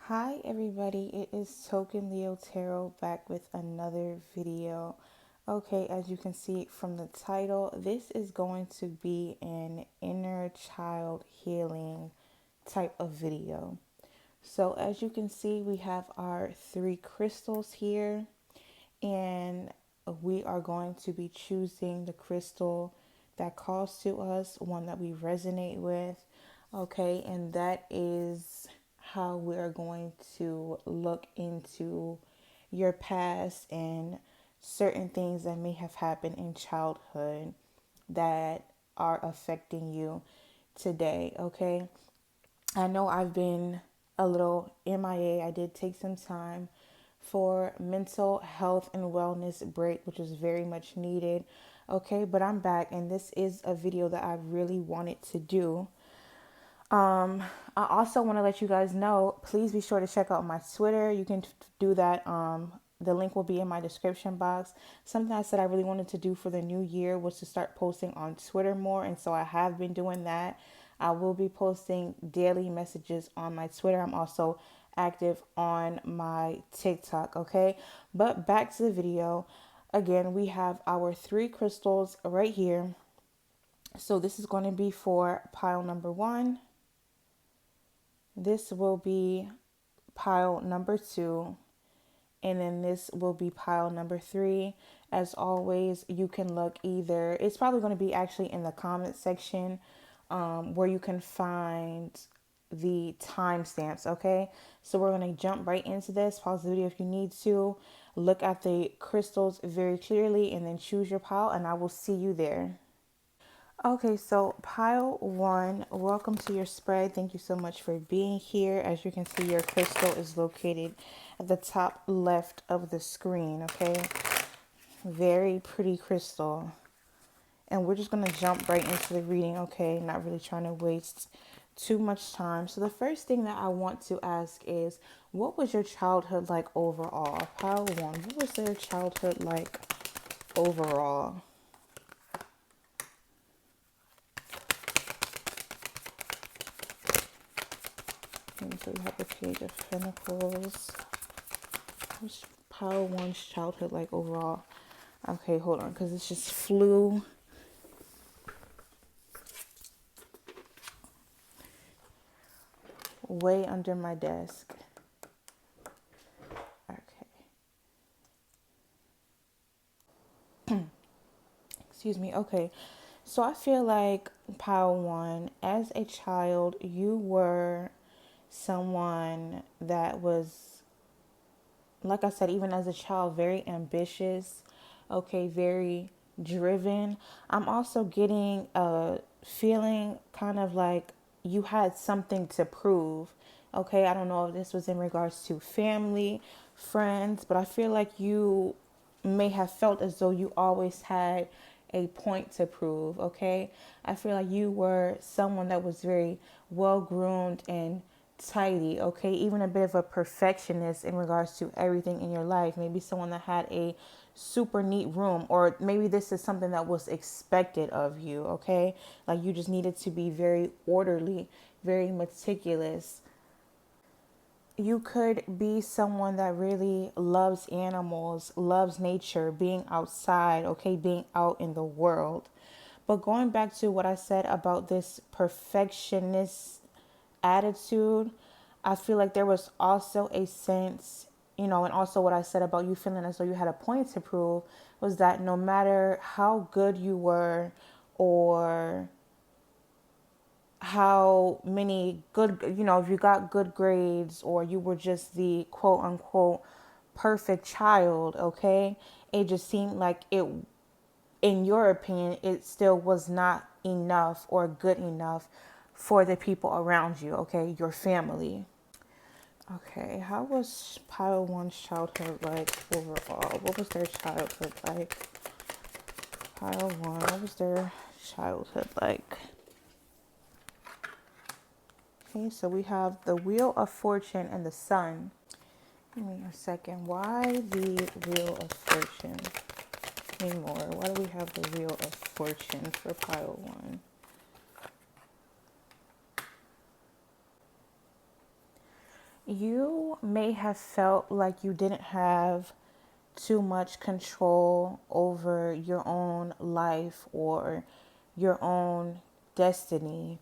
Hi everybody, it is Token Leo Tarot back with another video. Okay, as you can see from the title, this is going to be an inner child healing type of video. So as you can see, we have our three crystals here, and we are going to be choosing the crystal that calls to us, one that we resonate with. Okay, and that is how we are going to look into your past and certain things that may have happened in childhood that are affecting you today. Okay, I know I've been a little MIA. I did take some time for mental health and wellness break, which was very much needed. Okay, but I'm back, and this is a video that I really wanted to do. I also want to let you guys know, please be sure to check out my Twitter. You can do that. The link will be in my description box. Something I said I really wanted to do for the new year was to start posting on Twitter more. And so I have been doing that. I will be posting daily messages on my Twitter. I'm also active on my TikTok. Okay. But back to the video. Again, we have our three crystals right here. So this is going to be for pile number one. This will be pile number two, and then this will be pile number three. As always, you can look either, it's probably going to be actually in the comment section where you can find the timestamps. Okay, so we're going to jump right into this. Pause the video if you need to. Look at the crystals very clearly and then choose your pile, and I will see you there. Okay, so pile one, welcome to your spread. Thank you so much for being here. As you can see, your crystal is located at the top left of the screen, okay? Very pretty crystal. And we're just going to jump right into the reading, okay? Not really trying to waste too much time. So the first thing that I want to ask is, what was your childhood like overall? Pile one, what was their childhood like overall? And so we have the Page of Pentacles. What's pile one's childhood like overall? Okay, hold on, because it just flew. Way under my desk. Okay. Excuse me. Okay. So I feel like pile one, as a child, you were someone that was, like I said, even as a child, very ambitious, okay, very driven. I'm also getting a feeling kind of like you had something to prove, okay? I don't know if this was in regards to family, friends, but I feel like you may have felt as though you always had a point to prove, okay? I feel like you were someone that was very well groomed and tidy, okay? Even a bit of a perfectionist in regards to everything in your life. Maybe someone that had a super neat room, or maybe this is something that was expected of you, okay? Like you just needed to be very orderly, very meticulous. You could be someone that really loves animals, loves nature, being outside, okay, being out in the world. But going back to what I said about this perfectionist attitude, I feel like there was also a sense, and also what I said about you feeling as though you had a point to prove was that no matter how good you were or how many good, if you got good grades or you were just the quote unquote perfect child, okay, it just seemed like it, in your opinion, it still was not enough or good enough for the people around you, okay, your family. Okay, how was pile one's childhood like overall? What was their childhood like? Pile one, what was their childhood like? Okay, so we have the Wheel of Fortune and the Sun. Give me a second. Why the Wheel of Fortune? Give me more. Why do we have the Wheel of Fortune for pile one? You may have felt like you didn't have too much control over your own life or your own destiny.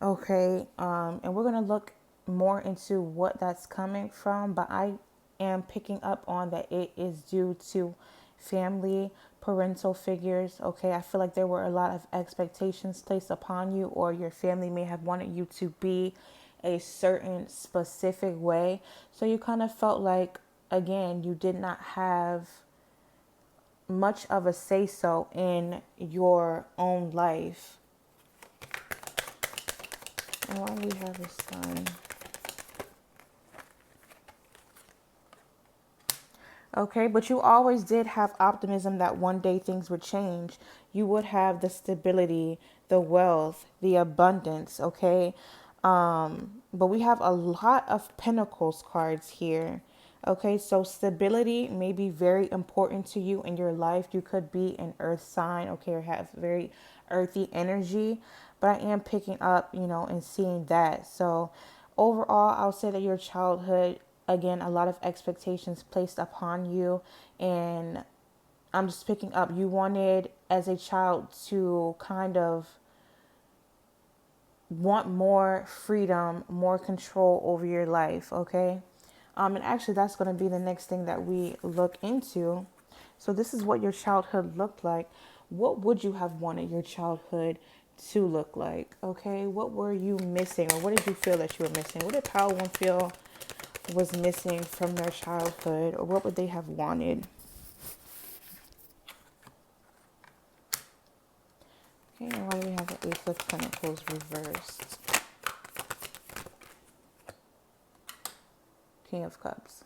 Okay, and we're gonna look more into what that's coming from, but I am picking up on that it is due to family, parental figures. Okay, I feel like there were a lot of expectations placed upon you, or your family may have wanted you to be a certain specific way. So you kind of felt like, again, you did not have much of a say so in your own life. And why do we have a sun? Okay, but you always did have optimism that one day things would change. You would have the stability, the wealth, the abundance, okay? But we have a lot of pentacles cards here. Okay, so stability may be very important to you in your life. You could be an earth sign, okay, or have very earthy energy. But I am picking up, and seeing that. So overall, I'll say that your childhood, again, a lot of expectations placed upon you. And I'm just picking up, you wanted as a child to kind of want more freedom, more control over your life, okay? And actually, that's going to be the next thing that we look into. So this is what your childhood looked like. What would you have wanted your childhood to look like? Okay, what were you missing, or what did you feel that you were missing? What did Pile One feel was missing from their childhood, or what would they have wanted? Okay, and why do we have the Ace of Pentacles reversed? King of Cups.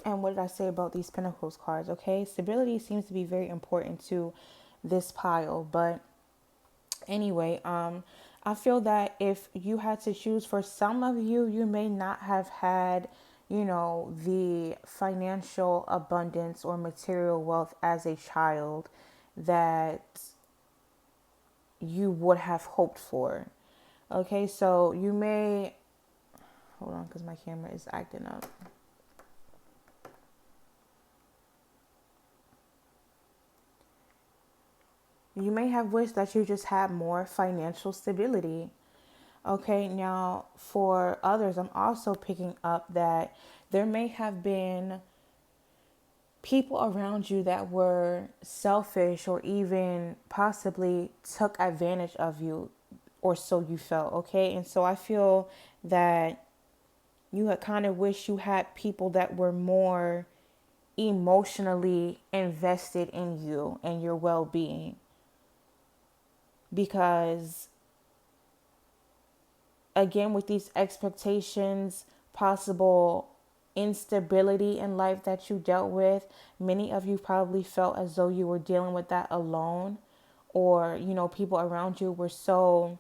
And what did I say about these Pentacles cards? Okay, stability seems to be very important to this pile. But anyway, I feel that if you had to choose, for some of you, you may not have had, the financial abundance or material wealth as a child that you would have hoped for. Okay, so you may, hold on, because my camera is acting up. You may have wished that you just had more financial stability. Okay, now for others, I'm also picking up that there may have been people around you that were selfish or even possibly took advantage of you, or so you felt. Okay, and so I feel that you had kind of wished you had people that were more emotionally invested in you and your well-being, because again, with these expectations, possible instability in life that you dealt with, many of you probably felt as though you were dealing with that alone, or people around you were so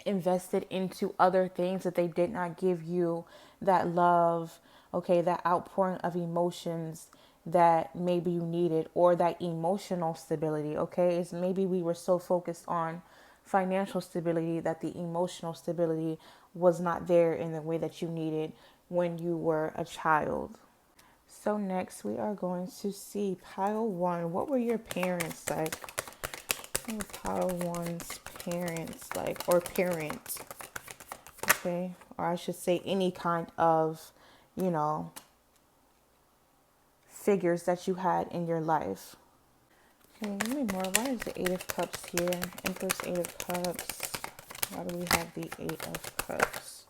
invested into other things that they did not give you that love, okay, that outpouring of emotions that maybe you needed, or that emotional stability. Okay, it's maybe we were so focused on financial stability that the emotional stability was not there in the way that you needed when you were a child. So next we are going to see pile one. What were your parents like? Pile one's parents like, or parent, okay, or I should say any kind of, figures that you had in your life. Okay, give me more. Why is the Eight of Cups here? Empress, Eight of Cups. Why do we have the Eight of Cups?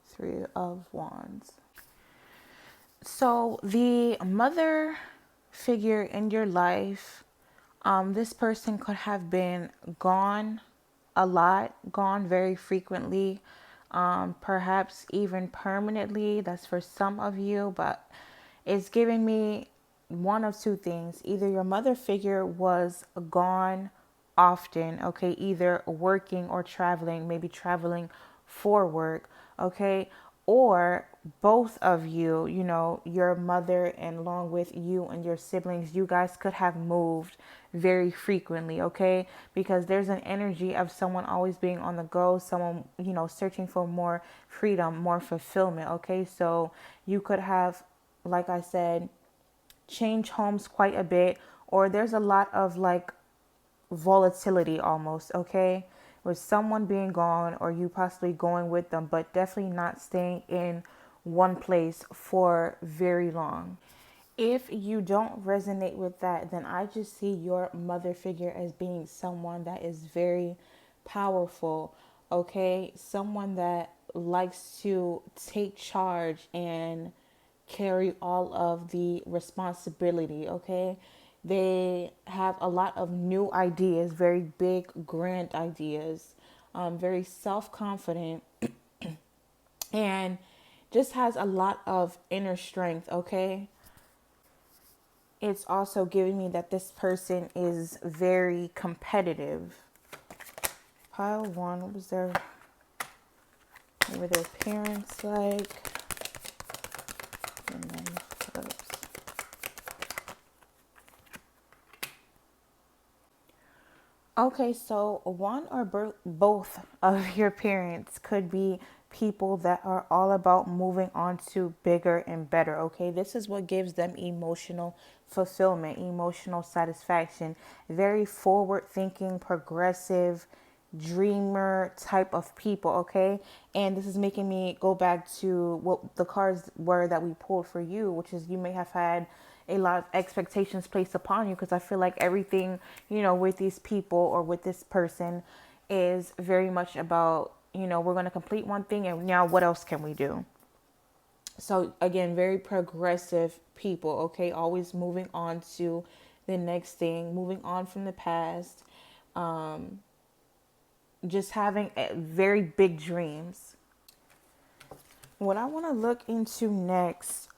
Three of Wands. So the mother figure in your life, this person could have been gone a lot, gone very frequently, perhaps even permanently. That's for some of you, but it's giving me one of two things. Either your mother figure was gone often, okay, either working or traveling, maybe traveling for work, okay, or both of you, you know, your mother and along with you and your siblings, you guys could have moved very frequently, okay? Because there's an energy of someone always being on the go, someone, you know, searching for more freedom, more fulfillment, okay? So you could have, like I said, changed homes quite a bit, or there's a lot of like volatility almost, okay? With someone being gone or you possibly going with them, but definitely not staying in one place for very long. If you don't resonate with that, then I just see your mother figure as being someone that is very powerful, okay? Someone that likes to take charge and carry all of the responsibility, okay? They have a lot of new ideas, very big, grand ideas, very self confident, and just has a lot of inner strength, okay? It's also giving me that this person is very competitive. Pile one, what were their parents like? And then, oops. Okay, so one or both of your parents could be people that are all about moving on to bigger and better. Okay, this is what gives them emotional fulfillment, emotional satisfaction, very forward thinking, progressive, dreamer type of people. Okay, and this is making me go back to what the cards were that we pulled for you, which is you may have had a lot of expectations placed upon you, because I feel like everything, you know, with these people or with this person is very much about, you know, we're going to complete one thing and now what else can we do? So again, very progressive people, okay? Always moving on to the next thing, moving on from the past, just having very big dreams. What I want to look into next,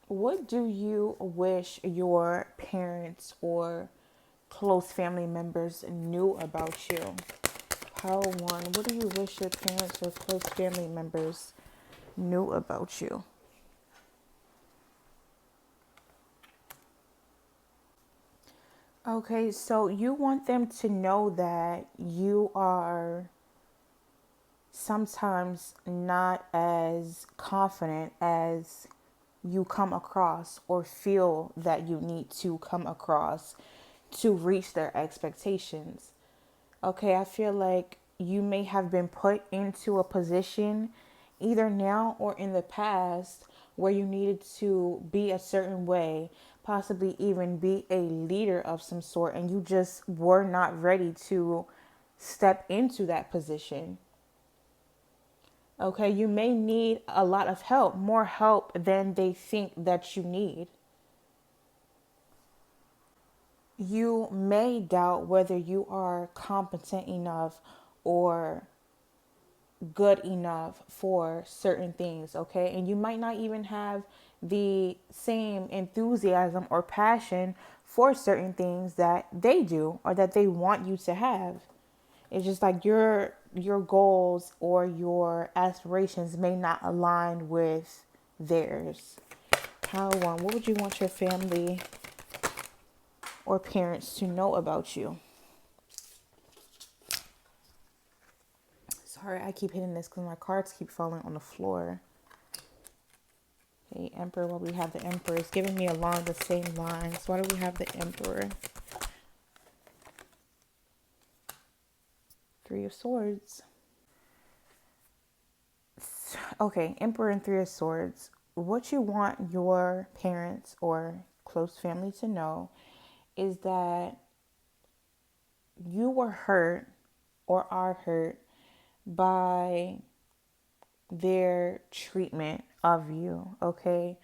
what do you wish your parents or close family members knew about you? Pile one, what do you wish your parents or close family members knew about you? Okay, so you want them to know that you are sometimes not as confident as you come across or feel that you need to come across to reach their expectations. Okay, I feel like you may have been put into a position either now or in the past where you needed to be a certain way, possibly even be a leader of some sort, and you just were not ready to step into that position. Okay, you may need a lot of help, more help than they think that you need. You may doubt whether you are competent enough or good enough for certain things, okay? And you might not even have the same enthusiasm or passion for certain things that they do or that they want you to have. It's just like your goals or your aspirations may not align with theirs. How one, what would you want your family or parents to know about you? Sorry, I keep hitting this because my cards keep falling on the floor. Okay, Emperor, well, we have the Emperor. It's giving me along the same lines. Why do we have the Emperor? Three of Swords. Okay, Emperor and Three of Swords. What you want your parents or close family to know is that you were hurt or are hurt by their treatment of you, okay?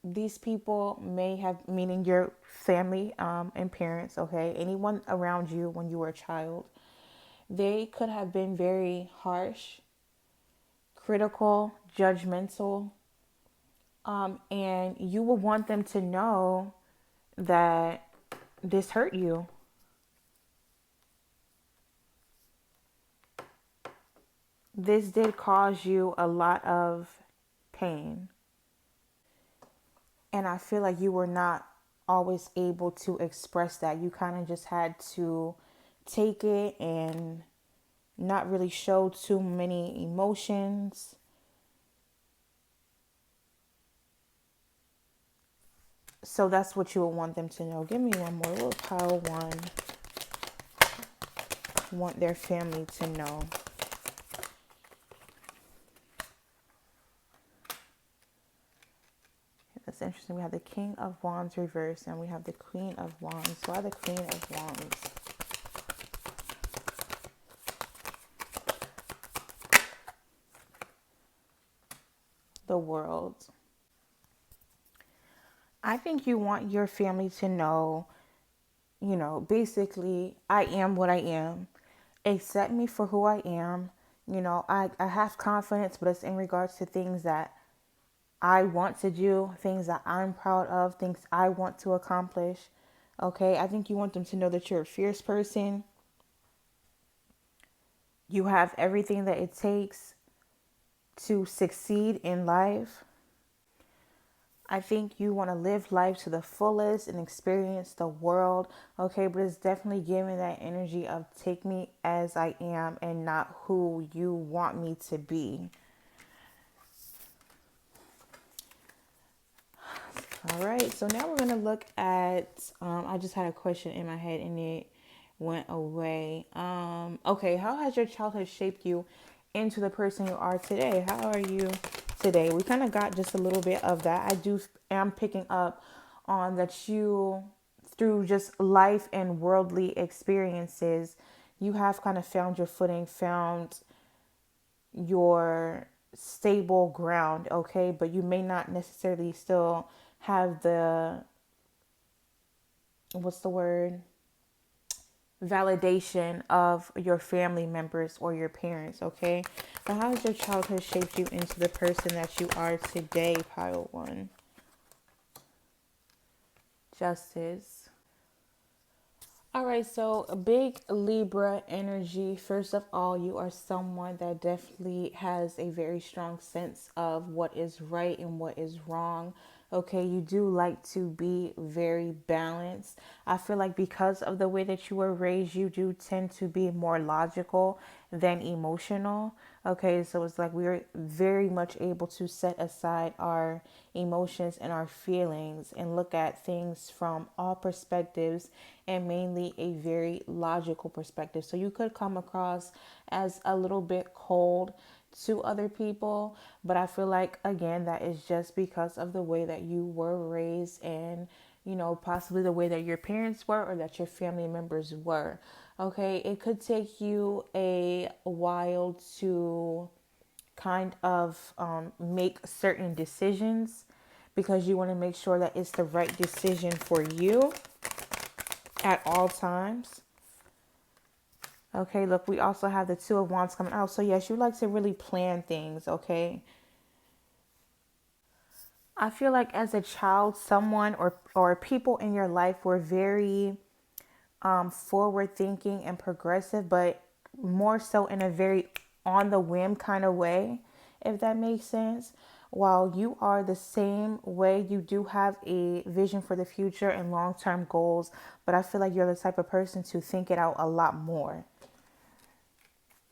These people may have, meaning your family and parents, okay? Anyone around you when you were a child, they could have been very harsh, critical, judgmental, and you will want them to know that this hurt you. This did cause you a lot of pain. And I feel like you were not always able to express that. You kind of just had to take it and not really show too many emotions. So that's what you would want them to know. Give me one more. Little pile one. Want their family to know. That's interesting. We have the King of Wands reversed and we have the Queen of Wands. Why the Queen of Wands? The World. I think you want your family to know, basically, I am what I am. Accept me for who I am. I have confidence, but it's in regards to things that I want to do, things that I'm proud of, things I want to accomplish. Okay, I think you want them to know that you're a fierce person. You have everything that it takes to succeed in life. I think you want to live life to the fullest and experience the world. Okay, but it's definitely giving that energy of take me as I am and not who you want me to be. All right, so now we're going to look at, I just had a question in my head and it went away. Okay, how has your childhood shaped you into the person you are today? How are you today? We kind of got just a little bit of that. am picking up on that you, through just life and worldly experiences, you have kind of found your footing, found your stable ground, okay? But you may not necessarily still have the, what's the word? Validation of your family members or your parents, okay? But how has your childhood shaped you into the person that you are today, pile one? Justice. All right, so a big Libra energy. First of all, you are someone that definitely has a very strong sense of what is right and what is wrong. Okay, you do like to be very balanced. I feel like because of the way that you were raised, you do tend to be more logical than emotional. Okay, so it's like we're very much able to set aside our emotions and our feelings and look at things from all perspectives and mainly a very logical perspective. So you could come across as a little bit cold to other people, but I feel like, again, that is just because of the way that you were raised and possibly the way that your parents were or that your family members were. Okay, it could take you a while to kind of make certain decisions because you want to make sure that it's the right decision for you at all times. Okay, look, we also have the Two of Wands coming out. So yes, you like to really plan things, okay? I feel like as a child, someone or people in your life were very forward thinking and progressive, but more so in a very on the whim kind of way, if that makes sense. While you are the same way, you do have a vision for the future and long-term goals, but I feel like you're the type of person to think it out a lot more.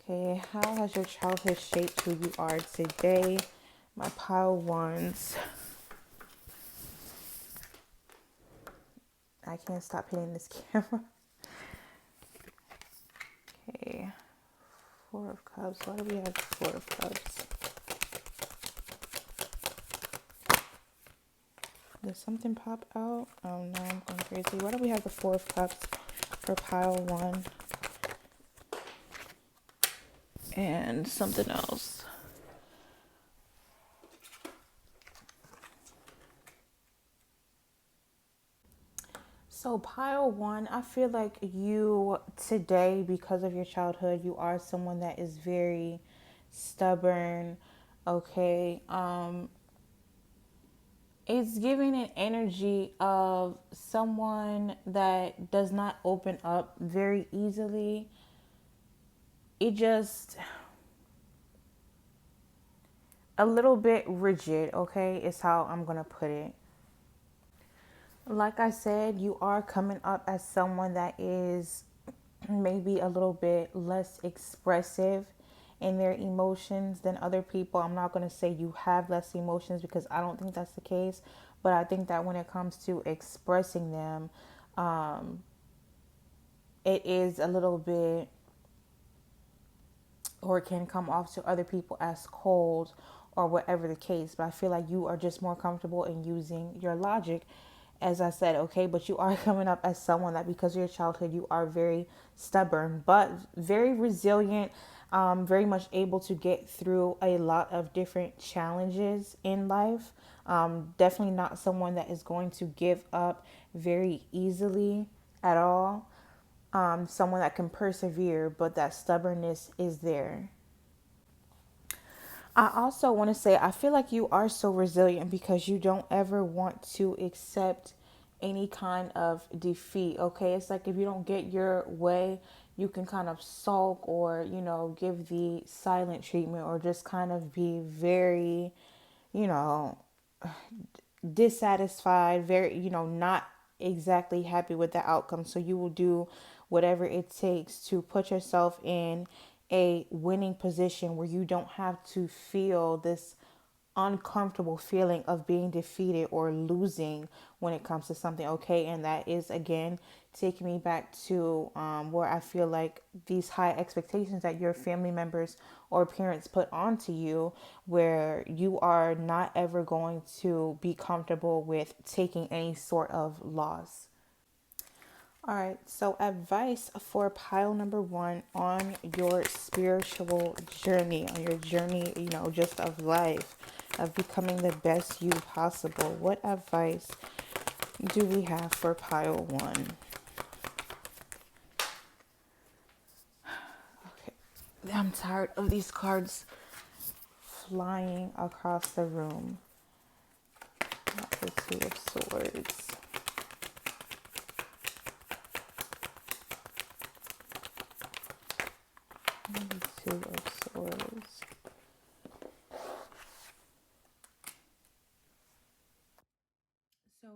Okay, how has your childhood shaped who you are today? My pile ones. I can't stop hitting this camera. Okay, Four of Cups. Why do we have Four of Cups? Did something pop out? Oh no, I'm going crazy. Why do we have the Four of Cups for pile one? And something else. So pile one, I feel like you today, because of your childhood, you are someone that is very stubborn. Okay. It's giving an energy of someone that does not open up very easily. It just, a little bit rigid, okay, is how I'm going to put it. Like I said, you are coming up as someone that is maybe a little bit less expressive in their emotions than other people. I'm not going to say you have less emotions because I don't think that's the case, but I think that when it comes to expressing them, it is a little bit, or it can come off to other people as cold or whatever the case. But I feel like you are just more comfortable in using your logic, as I said, okay? But you are coming up as someone that, because of your childhood, you are very stubborn, but very resilient, very much able to get through a lot of different challenges in life. Definitely not someone that is going to give up very easily at all. Someone that can persevere, but that stubbornness is there. I also want to say, I feel like you are so resilient because you don't ever want to accept any kind of defeat. Okay. It's like if you don't get your way, you can kind of sulk or, give the silent treatment or just kind of be very, you know, dissatisfied, very, not exactly happy with the outcome. So you will do whatever it takes to put yourself in a winning position where you don't have to feel this uncomfortable feeling of being defeated or losing when it comes to something, okay? And that is, again, taking me back to where I feel like these high expectations that your family members or parents put onto you, where you are not ever going to be comfortable with taking any sort of loss. All right, so advice for pile number one on your spiritual journey, on your journey, just of life, of becoming the best you possible. What advice do we have for pile one? Okay, I'm tired of these cards flying across the room. The Two of Swords. The Two of Swords. So,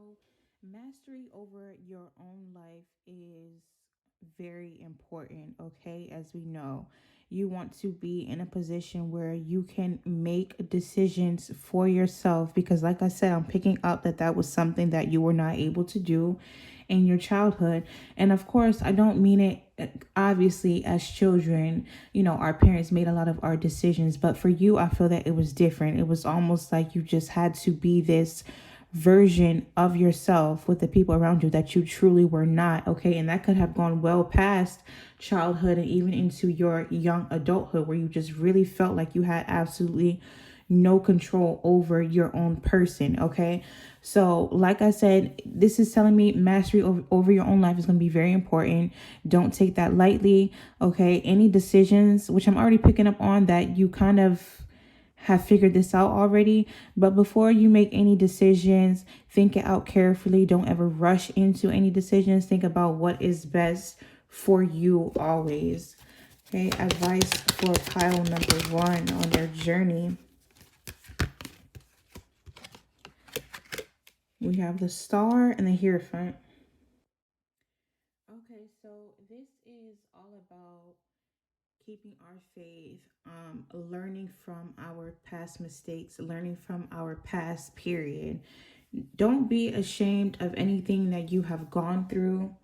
mastery over your own life is very important, okay? As we know, you want to be in a position where you can make decisions for yourself because, like I said, I'm picking up that that was something that you were not able to do in your childhood. And of course, I don't mean it obviously as children, our parents made a lot of our decisions, but for you, I feel that it was different. It was almost like you just had to be this version of yourself with the people around you that you truly were not, okay? And that could have gone well past childhood and even into your young adulthood, where you just really felt like you had absolutely no control over your own person, okay? So like I said, this is telling me mastery over your own life is going to be very important. Don't take that lightly, okay? Any decisions, which I'm already picking up on, that you kind of have figured this out already, but before you make any decisions, think it out carefully. Don't ever rush into any decisions. Think about what is best for you always. Okay, advice for pile number one on their journey. We have the Star and the Hierophant. Okay, so this is all about keeping our faith, learning from our past mistakes, learning from our past period. Don't be ashamed of anything that you have gone through,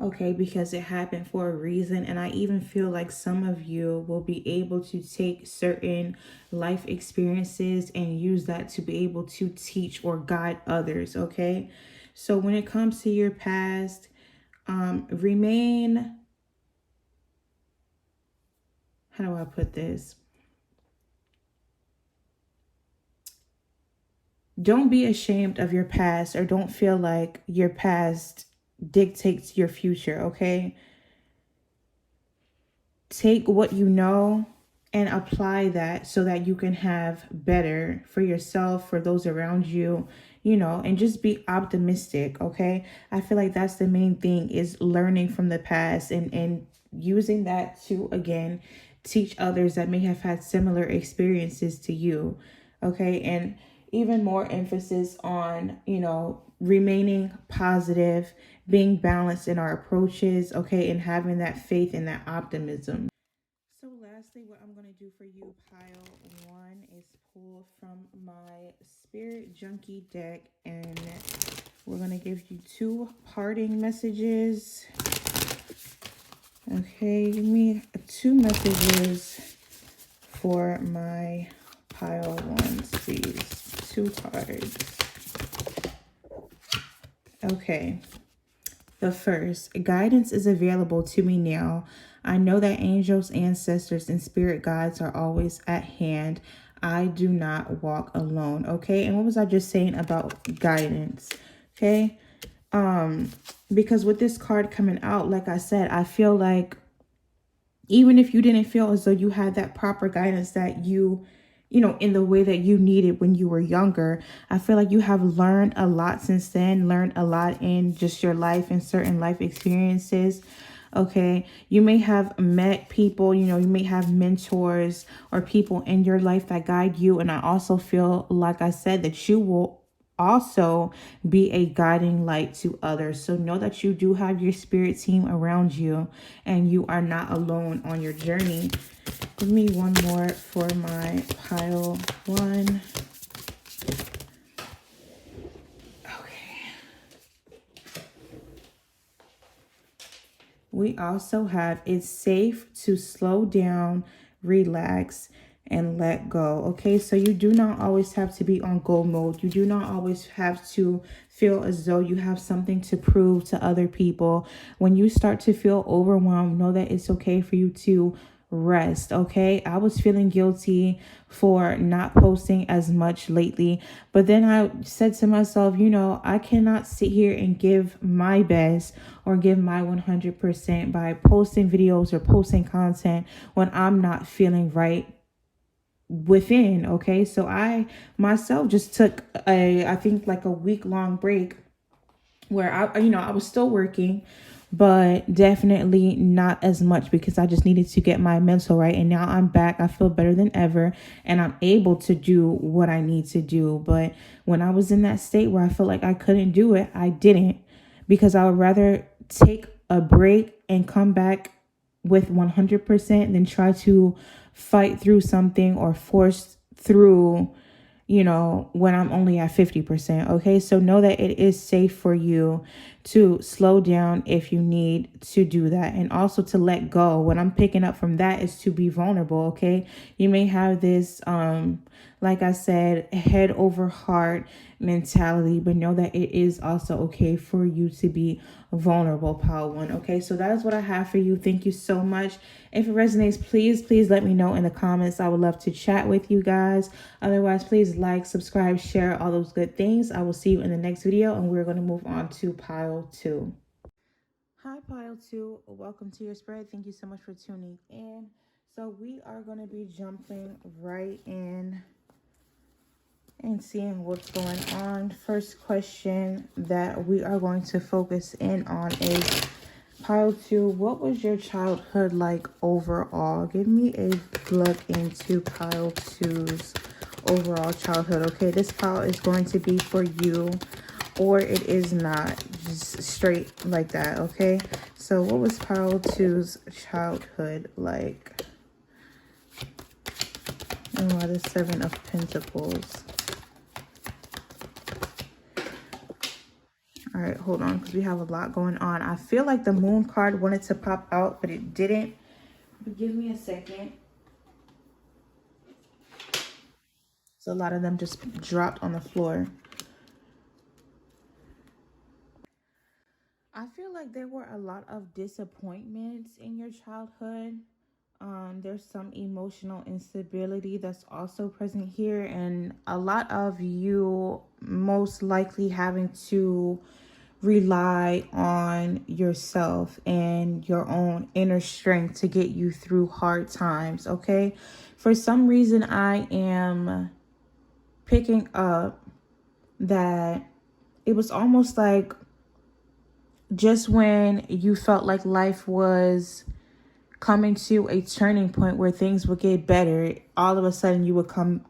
okay, because it happened for a reason. And I even feel like some of you will be able to take certain life experiences and use that to be able to teach or guide others, okay? So when it comes to your past, remain, how do I put this? Don't be ashamed of your past, or don't feel like your past dictates your future, okay? Take what you know and apply that so that you can have better for yourself, for those around you, and just be optimistic, okay? I feel like that's the main thing, is learning from the past and using that to, again, teach others that may have had similar experiences to you. Okay. And even more emphasis on, remaining positive, being balanced in our approaches. Okay. And having that faith and that optimism. So lastly, what I'm going to do for you, pile one, is pull from my Spirit Junkie deck, and we're going to give you two parting messages. Okay, give me two messages for my pile ones, please. Two cards. Okay. The first, guidance is available to me now. I know that angels, ancestors, and spirit guides are always at hand. I do not walk alone. Okay. And what was I just saying about guidance? Okay. Because with this card coming out, like I said, I feel like even if you didn't feel as though you had that proper guidance that in the way that you needed when you were younger, I feel like you have learned a lot since then, learned a lot in just your life and certain life experiences. Okay. You may have met people, you may have mentors or people in your life that guide you. And I also feel, like I said, that you will also be a guiding light to others. So know that you do have your spirit team around you and you are not alone on your journey. Give me one more for my pile one. Okay. We also have, it's safe to slow down, relax, and let go. Okay, so you do not always have to be on go mode. You do not always have to feel as though you have something to prove to other people. When you start to feel overwhelmed, know that it's okay for you to rest. Okay, I was feeling guilty for not posting as much lately, but then I said to myself, I cannot sit here and give my best or give my 100% by posting videos or posting content when I'm not feeling right within. Okay, so I myself just took I think like a week-long break where I was still working, but definitely not as much because I just needed to get my mental right. And now I'm back. I feel better than ever and I'm able to do what I need to do. But when I was in that state where I felt like I couldn't do it, I didn't, because I would rather take a break and come back with 100% than try to fight through something or force through when I'm only at 50%. Okay, so know that it is safe for you to slow down if you need to do that, and also to let go. What I'm picking up from that is to be vulnerable. Okay, you may have this like I said, head over heart mentality, but know that it is also okay for you to be vulnerable, pile one. Okay, so that is what I have for you. Thank you so much. If it resonates, please let me know in the comments. I would love to chat with you guys. Otherwise, please like, subscribe, share, all those good things. I will see you in the next video, and we're going to move on to pile two. Hi, pile two. Welcome to your spread. Thank you so much for tuning in. So we are going to be jumping right in and seeing what's going on. First question that we are going to focus in on is pile two. What was your childhood like overall? Give me a look into pile two's overall childhood. Okay, this pile is going to be for you or it is not, just straight like that. Okay, so what was pile two's childhood like? And why the Seven of Pentacles? All right, hold on, because we have a lot going on. I feel like the Moon card wanted to pop out, but it didn't. But give me a second. So a lot of them just dropped on the floor. I feel like there were a lot of disappointments in your childhood. There's some emotional instability that's also present here, and a lot of you most likely having to rely on yourself and your own inner strength to get you through hard times. Okay, for some reason I am picking up that it was almost like just when you felt like life was coming to a turning point where things would get better, all of a sudden you would come,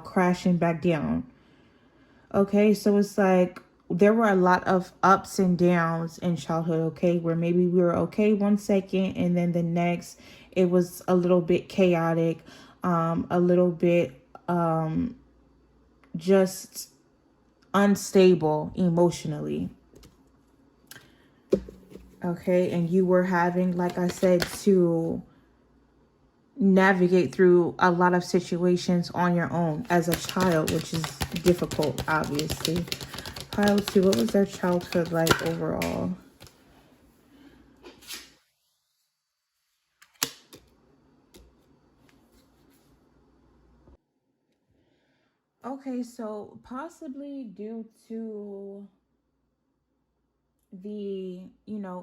crashing back down. Okay, so it's like there were a lot of ups and downs in childhood, okay, where maybe we were okay 1 second and then the next it was a little bit chaotic, a little bit just unstable emotionally. Okay, and you were having, like I said, to navigate through a lot of situations on your own as a child, which is difficult, obviously. Pile 2, what was their childhood like overall? Okay, so possibly due to the,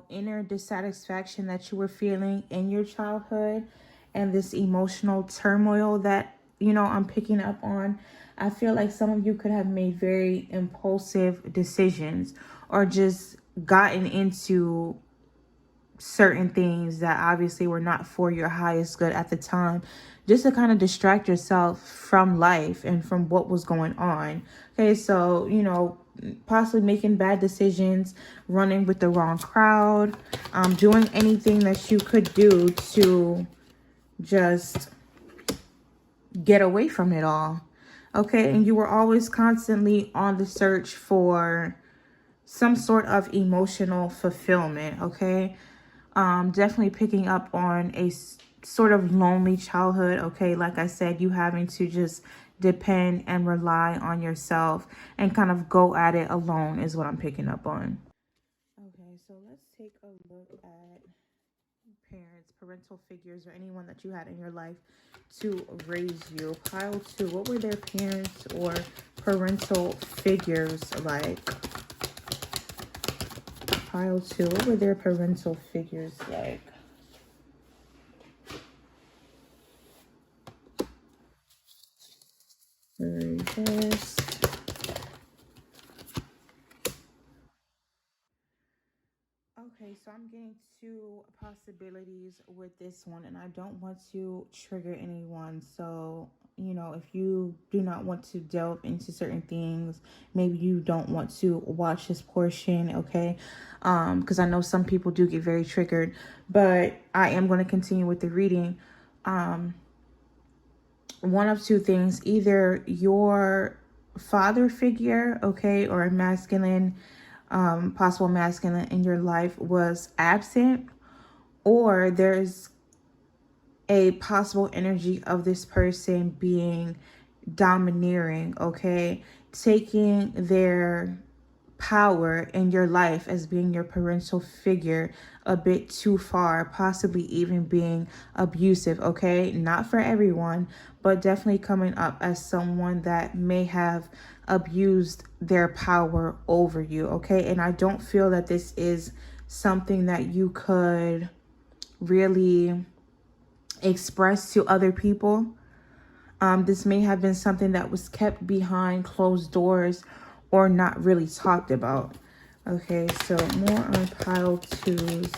inner dissatisfaction that you were feeling in your childhood and this emotional turmoil that, I'm picking up on, I feel like some of you could have made very impulsive decisions or just gotten into certain things that obviously were not for your highest good at the time, just to kind of distract yourself from life and from what was going on. Okay, so, possibly making bad decisions, running with the wrong crowd, doing anything that you could do to just get away from it all. Okay, and you were always constantly on the search for some sort of emotional fulfillment. Okay, definitely picking up on a sort of lonely childhood. Okay, like I said, you having to just depend and rely on yourself and kind of go at it alone is what I'm picking up on. Okay, so let's take a look at parents, parental figures, or anyone that you had in your life to raise you. Pile 2, what were their parents or parental figures like? Pile 2, what were their parental figures like? Reverse. Okay, so I'm getting two possibilities with this one, and I don't want to trigger anyone. So, if you do not want to delve into certain things, maybe you don't want to watch this portion, okay? Because I know some people do get very triggered, but I am going to continue with the reading. One of two things: either your father figure, okay, or a masculine, possible masculine in your life was absent, or there's a possible energy of this person being domineering, okay, taking their power in your life as being your parental figure a bit too far, possibly even being abusive, okay? Not for everyone, but definitely coming up as someone that may have abused their power over you, okay? And I don't feel that this is something that you could really express to other people. This may have been something that was kept behind closed doors or not really talked about. Okay, so more on pile 2's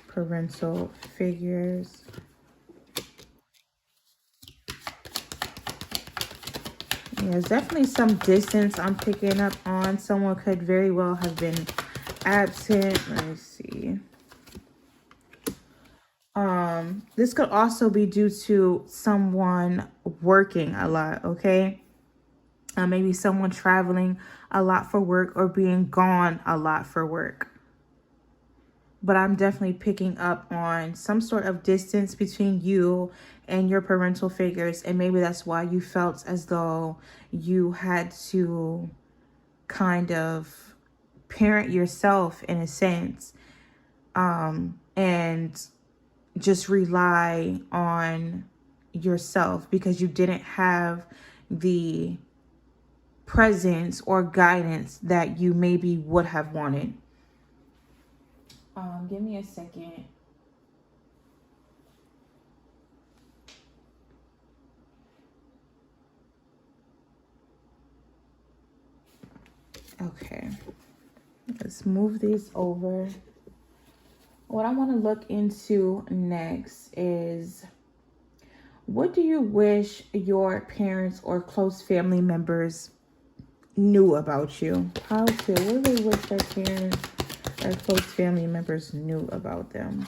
parental figures. Yeah, there's definitely some distance I'm picking up on. Someone could very well have been absent. Let me see. This could also be due to someone working a lot, okay? Maybe someone traveling a lot for work or being gone a lot for work. But I'm definitely picking up on some sort of distance between you and your parental figures. And maybe that's why you felt as though you had to kind of parent yourself in a sense, and just rely on yourself because you didn't have the presence or guidance that you maybe would have wanted. Give me a second. Okay, let's move these over. What I want to look into next is, what do you wish your parents or close family members knew about you? How to? What do they wish their parents or close family members knew about them?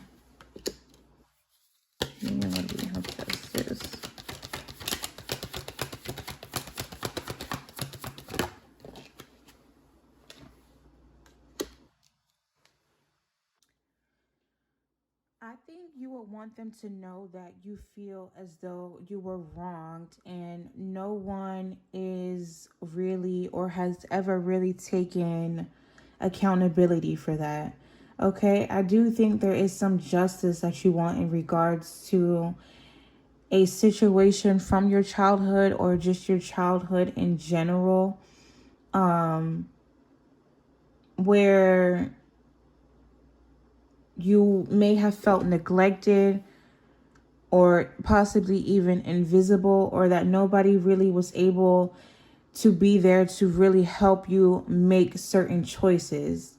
I think you would want them to know that you feel as though you were wronged and no one is really or has ever really taken accountability for that. Okay, I do think there is some justice that you want in regards to a situation from your childhood or just your childhood in general, where you may have felt neglected or possibly even invisible, or that nobody really was able to be there to really help you make certain choices.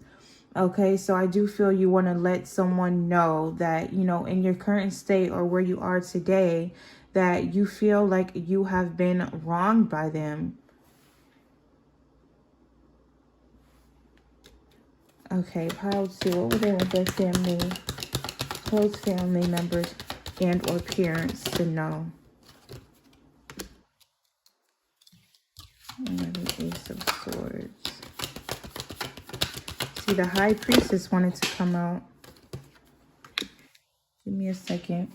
Okay, so I do feel you want to let someone know that, in your current state or where you are today, that you feel like you have been wronged by them. Okay, pile two. What would they want their family, close family members and or parents to know? And the Ace of Swords. See, the High Priestess wanted to come out. Give me a second.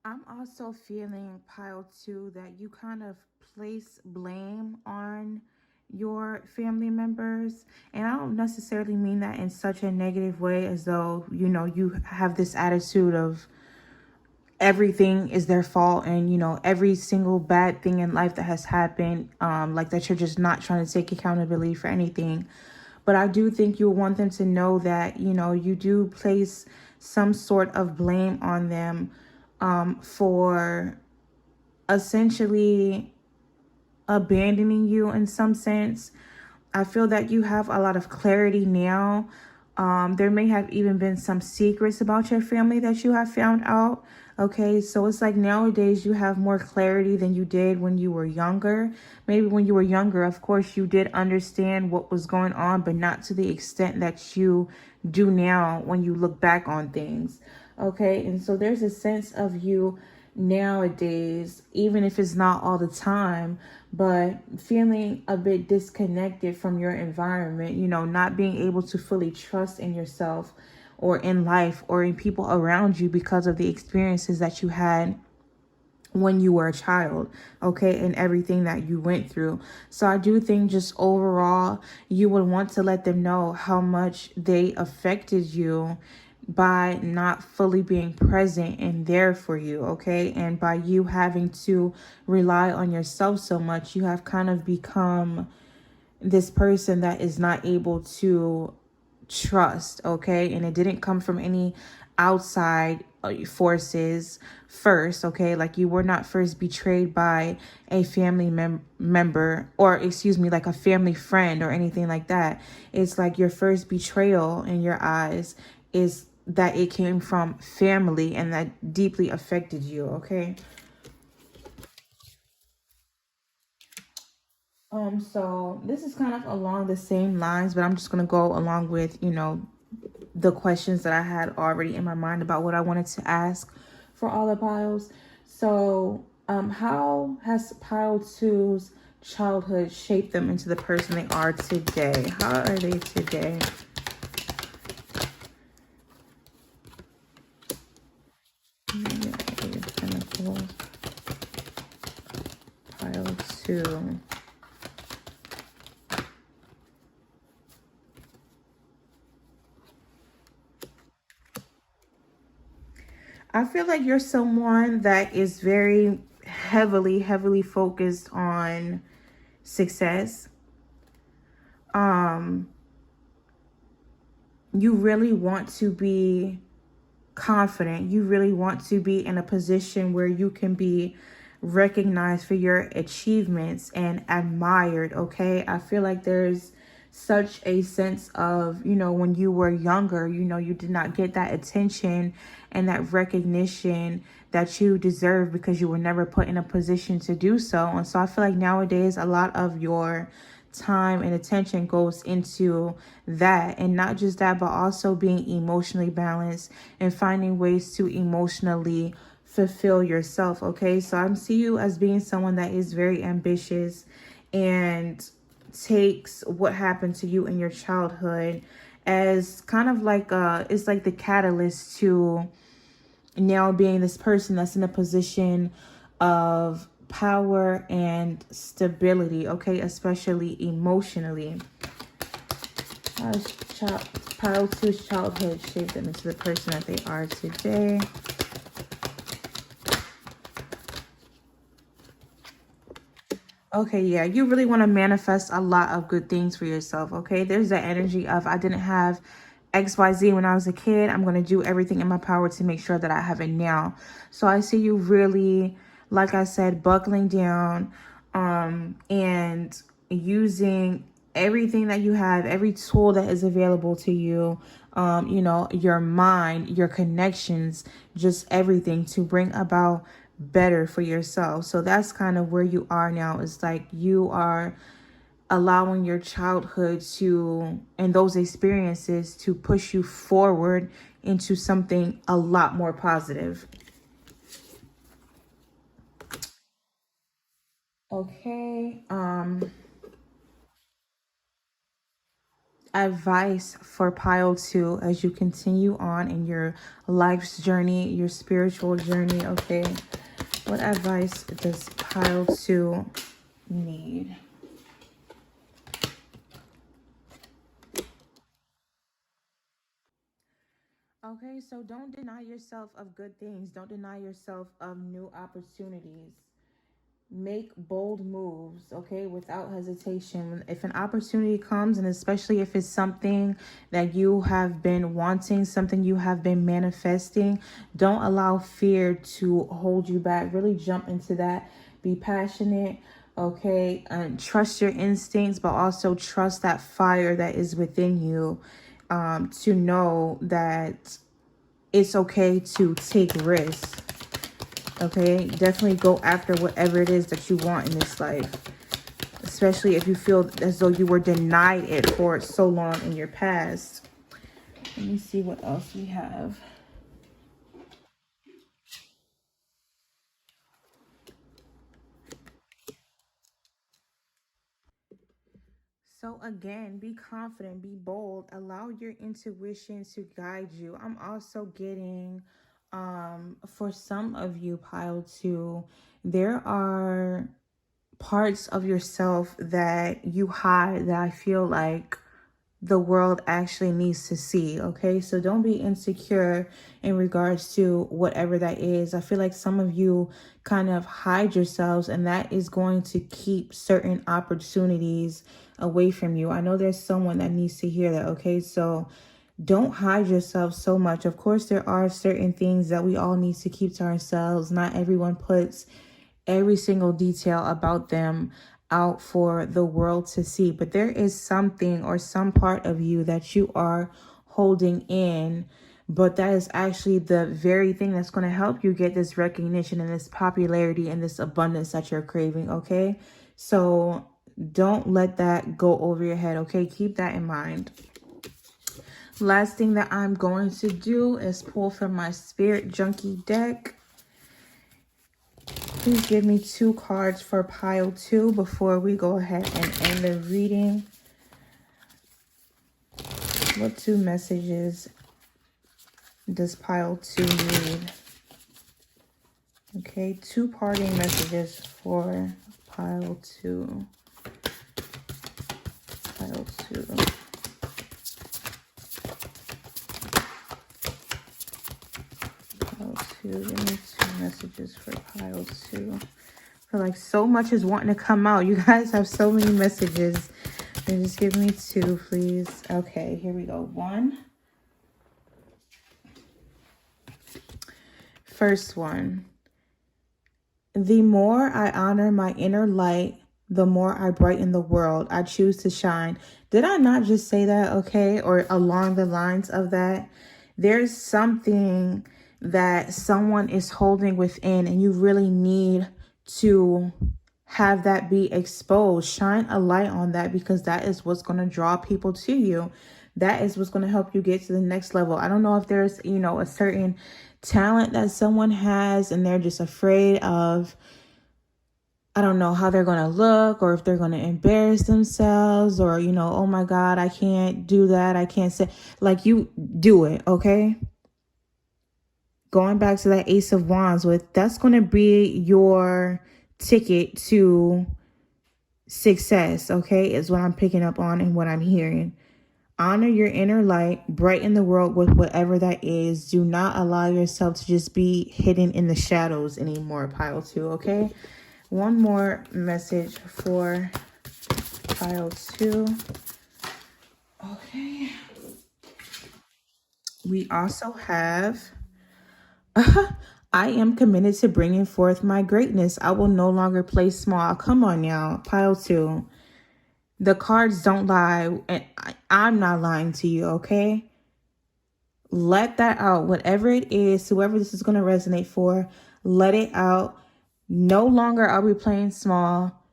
I'm also feeling, pile two, that you kind of place blame on your family members. And I don't necessarily mean that in such a negative way, as though, you have this attitude of everything is their fault and, every single bad thing in life that has happened, like that you're just not trying to take accountability for anything. But I do think you want them to know that, you do place some sort of blame on them, for essentially abandoning you in some sense. I feel that you have a lot of clarity now. There may have even been some secrets about your family that you have found out. Okay, so it's like nowadays you have more clarity than you did when you were younger. Maybe when you were younger, of course, you did understand what was going on, but not to the extent that you do now when you look back on things. Okay, and so there's a sense of you nowadays, even if it's not all the time, but feeling a bit disconnected from your environment, not being able to fully trust in yourself or in life or in people around you because of the experiences that you had when you were a child, okay, and everything that you went through. So I do think just overall, you would want to let them know how much they affected you by not fully being present and there for you, okay? And by you having to rely on yourself so much, you have kind of become this person that is not able to trust, okay? And it didn't come from any outside forces first, okay? Like you were not first betrayed by a family member, or excuse me, like a family friend or anything like that. It's like your first betrayal in your eyes is that it came from family and that deeply affected you, okay? So this is kind of along the same lines, but I'm just gonna go along with, the questions that I had already in my mind about what I wanted to ask for all the piles. So, how has pile two's childhood shaped them into the person they are today? How are they today? Pile two. I feel like you're someone that is very heavily focused on success. You really want to be confident. You really want to be in a position where you can be recognized for your achievements and admired, okay? I feel like there's such a sense of, you know, when you were younger, you know, you did not get that attention and that recognition that you deserve because you were never put in a position to do so. And so I feel like nowadays a lot of your time and attention goes into that, and not just that, but also being emotionally balanced and finding ways to emotionally fulfill yourself. Okay, so I see you as being someone that is very ambitious and takes what happened to you in your childhood as kind of like it's like the catalyst to now being this person that's in a position of power and stability, okay, especially emotionally. How does pile two's childhood shape them into the person that they are today? Okay, yeah, you really want to manifest a lot of good things for yourself, okay? There's that energy of, I didn't have XYZ when I was a kid. I'm going to do everything in my power to make sure that I have it now. So I see you really, like I said, buckling down and using everything that you have, every tool that is available to you, you know, your mind, your connections, just everything to bring about better for yourself. So that's kind of where you are now. It's like you are allowing your childhood to, and those experiences to push you forward into something a lot more positive. Okay. Advice for pile two as you continue on in your life's journey, your spiritual journey. Okay. What advice does pile two need? Okay, so don't deny yourself of good things. Don't deny yourself of new opportunities. Make bold moves, okay, without hesitation. If an opportunity comes, and especially if it's something that you have been wanting, something you have been manifesting, don't allow fear to hold you back. Really jump into that. Be passionate, okay, and trust your instincts, but also trust that fire that is within you, to know that it's okay to take risks. Okay, definitely go after whatever it is that you want in this life, especially if you feel as though you were denied it for so long in your past. Let me see what else we have. So again, be confident, be bold, allow your intuition to guide you. I'm also getting, for some of you, pile two, there are parts of yourself that you hide that I feel like the world actually needs to see. Okay, so don't be insecure in regards to whatever that is. I feel like some of you kind of hide yourselves, and that is going to keep certain opportunities away from you. I know there's someone that needs to hear that. Okay, so don't hide yourself so much. Of course, there are certain things that we all need to keep to ourselves. Not everyone puts every single detail about them out for the world to see, but there is something or some part of you that you are holding in, but that is actually the very thing that's going to help you get this recognition and this popularity and this abundance that you're craving. Okay, so don't let that go over your head. Okay, keep that in mind. Last thing that I'm going to do is pull from my Spirit Junkie deck. Please give me 2 cards for pile 2 before we go ahead and end the reading. What 2 messages does pile 2 need? Okay, 2 parting messages for pile 2. Pile 2. Pile 2. Give me 2 messages for pile 2. I feel like so much is wanting to come out. You guys have so many messages. And just give me 2, please. Okay, here we go. 1. First one. The more I honor my inner light, the more I brighten the world. I choose to shine. Did I not just say that? Okay. Or along the lines of that. There's something that someone is holding within, and you really need to have that be exposed. Shine a light on that, because that is what's going to draw people to you. That is what's going to help you get to the next level. I don't know if there's, a certain talent that someone has and they're just afraid of, I don't know, how they're going to look, or if they're going to embarrass themselves, or, oh my God, I can't do that. I can't say, like, you do it. Okay. Going back to that Ace of Wands, that's going to be your ticket to success. Okay. Is what I'm picking up on and what I'm hearing. Honor your inner light, brighten the world with whatever that is. Do not allow yourself to just be hidden in the shadows anymore, pile 2, okay? One more message for pile 2. Okay. We also have, I am committed to bringing forth my greatness. I will no longer play small. Come on now, pile 2. The cards don't lie, and I'm not lying to you, okay? Let that out. Whatever it is, whoever this is going to resonate for, let it out. No longer are we playing small.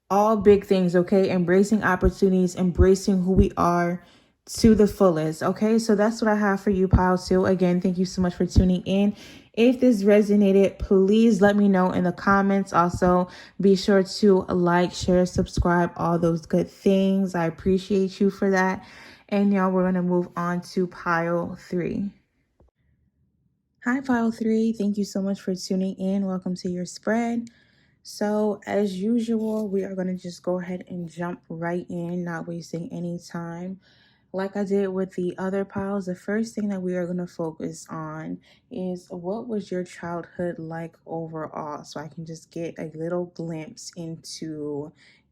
All big things, okay? Embracing opportunities, embracing who we are to the fullest, okay? So that's what I have for you, pile 2. Again, thank you so much for tuning in. If this resonated, please let me know in the comments. Also, be sure to like, share, subscribe, all those good things. I appreciate you for that. And y'all, we're going to move on to pile 3. Hi, pile 3. Thank you so much for tuning in. Welcome to your spread. So as usual, we are going to just go ahead and jump right in, not wasting any time. Like I did with the other piles, the first thing that we are going to focus on is, what was your childhood like overall? So I can just get a little glimpse into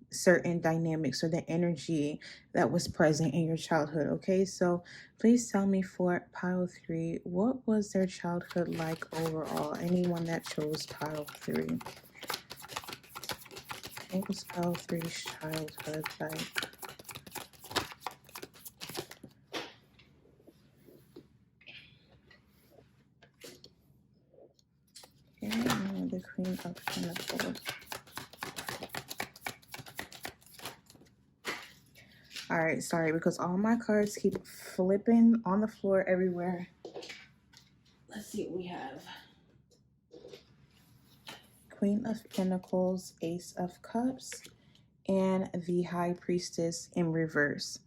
certain dynamics or the energy that was present in your childhood. Okay, so please tell me for pile 3, what was their childhood like overall? Anyone that chose pile 3. What was pile 3's childhood like? Okay, and the Queen of Pentacles. All right, sorry, because all my cards keep flipping on the floor everywhere. Let's see what we have. Queen of Pentacles, Ace of Cups, and the High Priestess in reverse.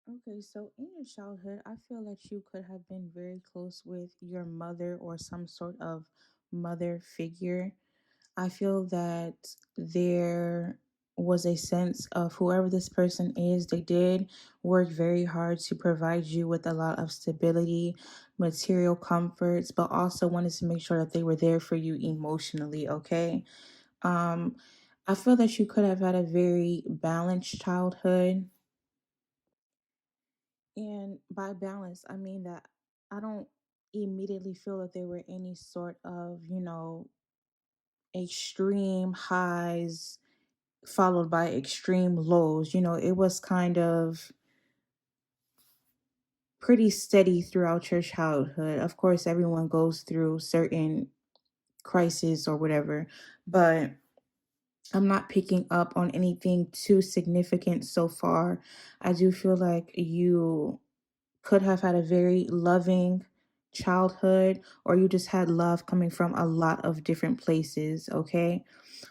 Okay, so in your childhood, I feel that you could have been very close with your mother or some sort of mother figure. I feel that there was a sense of, whoever this person is, they did work very hard to provide you with a lot of stability, material comforts, but also wanted to make sure that they were there for you emotionally, okay? Um, I feel that you could have had a very balanced childhood. And by balance, I mean that I don't immediately feel that there were any sort of, extreme highs followed by extreme lows. It was kind of pretty steady throughout your childhood. Of course, everyone goes through certain crises or whatever, but I'm not picking up on anything too significant so far. I do feel like you could have had a very loving childhood, or you just had love coming from a lot of different places, okay?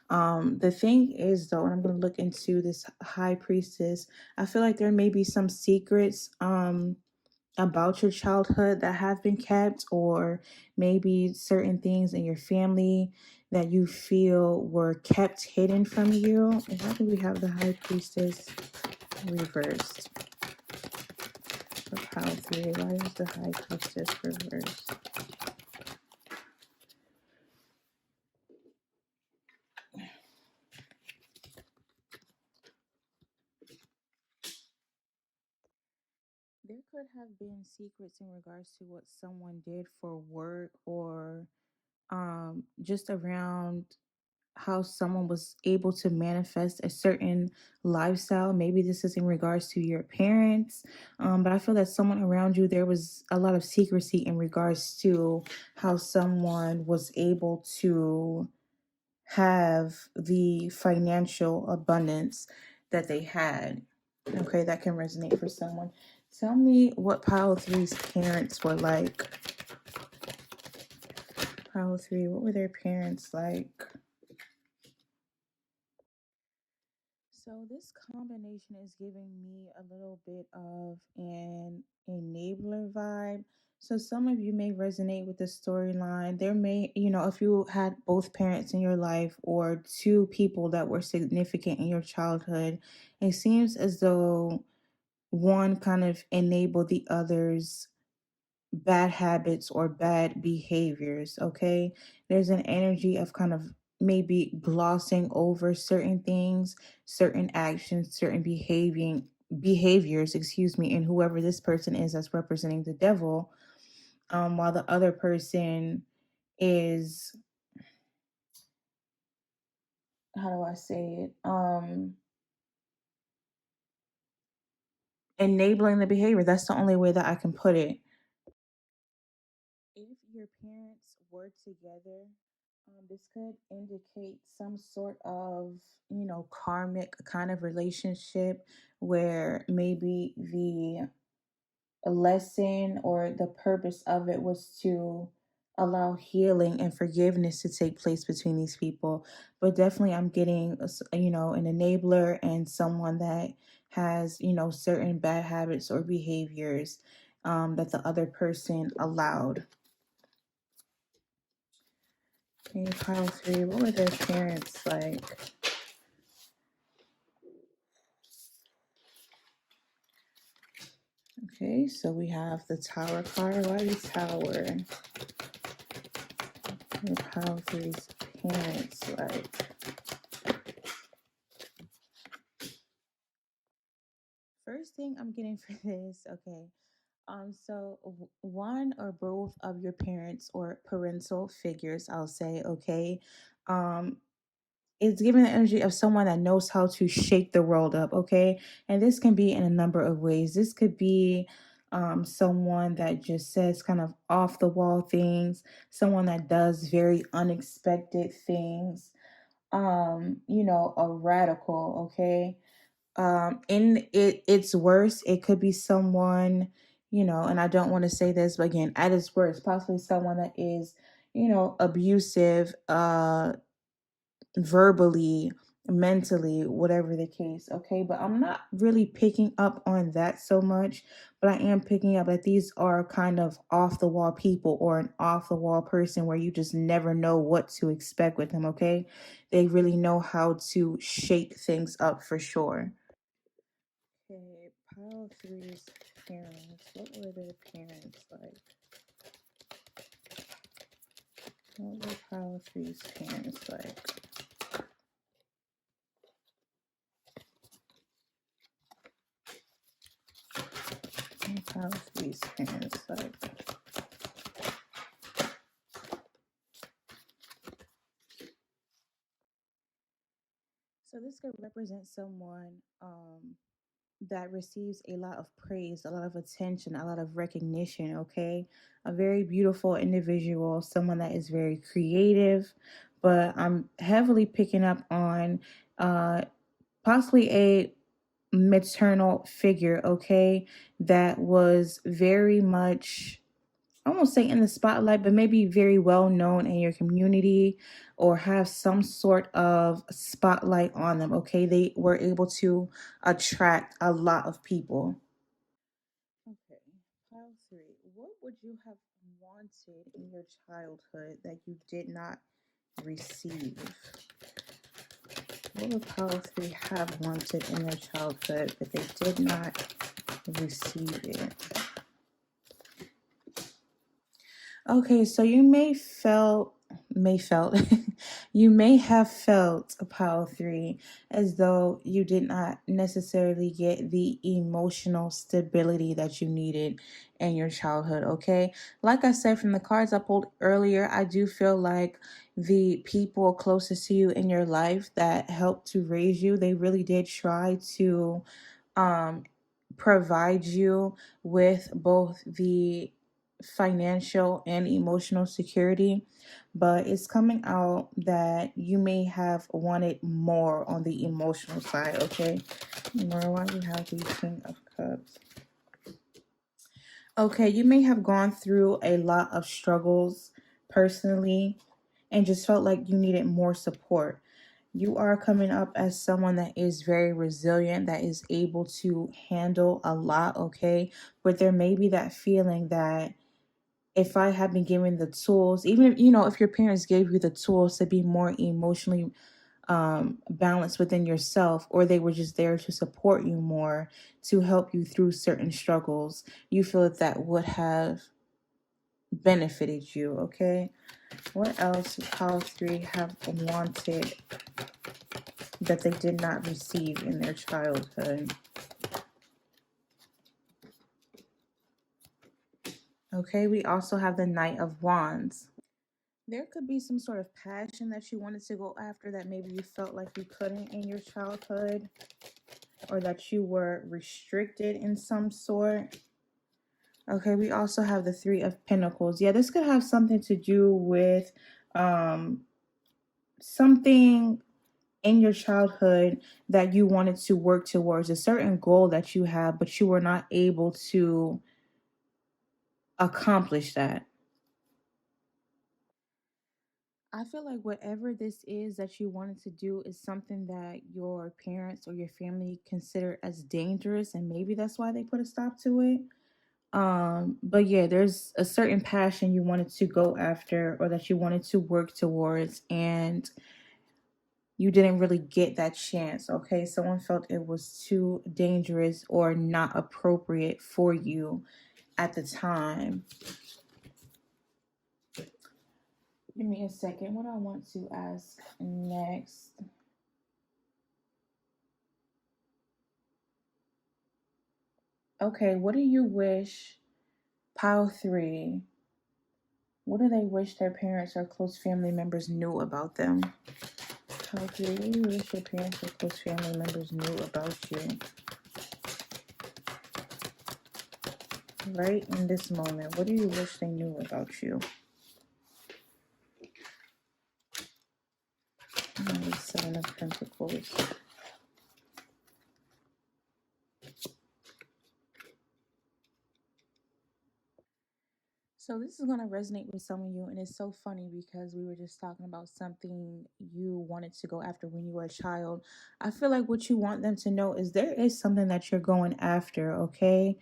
The thing is, though, and I'm going to look into this High Priestess, I feel like there may be some secrets about your childhood that have been kept, or maybe certain things in your family that you feel were kept hidden from you. And how do we have the High Priestess reversed for pile 3? Why is the High Priestess reversed? There could have been secrets in regards to what someone did for work, or just around how someone was able to manifest a certain lifestyle. Maybe this is in regards to your parents, but I feel that someone around you, there was a lot of secrecy in regards to how someone was able to have the financial abundance that they had. Okay, that can resonate for someone. Tell me what Pile Three's parents were like. Pile Three, what were their parents like? So this combination is giving me a little bit of an enabler vibe. So some of you may resonate with the storyline. There may, if you had both parents in your life or two people that were significant in your childhood, it seems as though one kind of enabled the other's bad habits or bad behaviors. Okay, there's an energy of kind of maybe glossing over certain things, certain actions, certain behaviors, excuse me, and whoever this person is that's representing the devil, while the other person is, how do I say it, enabling the behavior. That's the only way that I can put it. If your parents were together, this could indicate some sort of, karmic kind of relationship where maybe the lesson or the purpose of it was to allow healing and forgiveness to take place between these people. But definitely, I'm getting, an enabler and someone that has, certain bad habits or behaviors that the other person allowed. Okay, Pile Three, what were their parents like? Okay, so we have the Tower card. Why is Tower? And Pile Three's parents like? First thing I'm getting for this, okay. So one or both of your parents or parental figures, I'll say, okay, um, it's giving the energy of someone that knows how to shake the world up, okay? And this can be in a number of ways. This could be someone that just says kind of off the wall things, someone that does very unexpected things, a radical, okay? In its worst, it could be someone, and I don't want to say this, but again, at its worst, possibly someone that is, abusive, verbally, mentally, whatever the case. Okay, but I'm not really picking up on that so much, but I am picking up that these are kind of off the wall people or an off the wall person where you just never know what to expect with them. Okay, they really know how to shake things up for sure. Okay, Pile Three's parents. What were their parents like? What were Pile Three's parents like? Pile Three's parents like? So this could represent someone that receives a lot of praise, a lot of attention, a lot of recognition, okay? A very beautiful individual, someone that is very creative, but I'm heavily picking up on possibly a maternal figure, okay, that was very much, I won't say in the spotlight, but maybe very well known in your community or have some sort of spotlight on them. Okay. They were able to attract a lot of people. Okay. Pile three. What would you have wanted in your childhood that you did not receive? What would Pile three have wanted in their childhood but they did not receive it? Okay, so you may felt You may have felt a pile 3 as though you did not necessarily get the emotional stability that you needed in your childhood, okay? Like I said, from the cards I pulled earlier, I do feel like the people closest to you in your life that helped to raise you, they really did try to um, provide you with both the financial and emotional security, but it's coming out that you may have wanted more on the emotional side, okay? Remember why we have the King of Cups. Okay, you may have gone through a lot of struggles personally and just felt like you needed more support. You are coming up as someone that is very resilient, that is able to handle a lot, okay? But there may be that feeling that if I had been given the tools, even if, if your parents gave you the tools to be more emotionally balanced within yourself, or they were just there to support you more, to help you through certain struggles, you feel that that would have benefited you, okay? What else would Pile 3 have wanted that they did not receive in their childhood? Okay, we also have the Knight of Wands. There could be some sort of passion that you wanted to go after that maybe you felt like you couldn't in your childhood, or that you were restricted in some sort. Okay, we also have the Three of Pentacles. Yeah, this could have something to do with something in your childhood that you wanted to work towards, a certain goal that you have, but you were not able to accomplish that. I feel like whatever this is that you wanted to do is something that your parents or your family consider as dangerous, and maybe that's why they put a stop to it. But yeah, there's a certain passion you wanted to go after, or that you wanted to work towards, and you didn't really get that chance, okay? Someone felt it was too dangerous or not appropriate for you at the time. Give me a second. What I want to ask next. Okay, what do you wish, Pile 3, what do they wish their parents or close family members knew about them? Pile 3, what do you wish your parents or close family members knew about you? Right in this moment, what do you wish they knew about you? And the Seven of Pentacles. So this is going to resonate with some of you, and it's so funny because we were just talking about something you wanted to go after when you were a child. I feel like what you want them to know is there is something that you're going after, okay?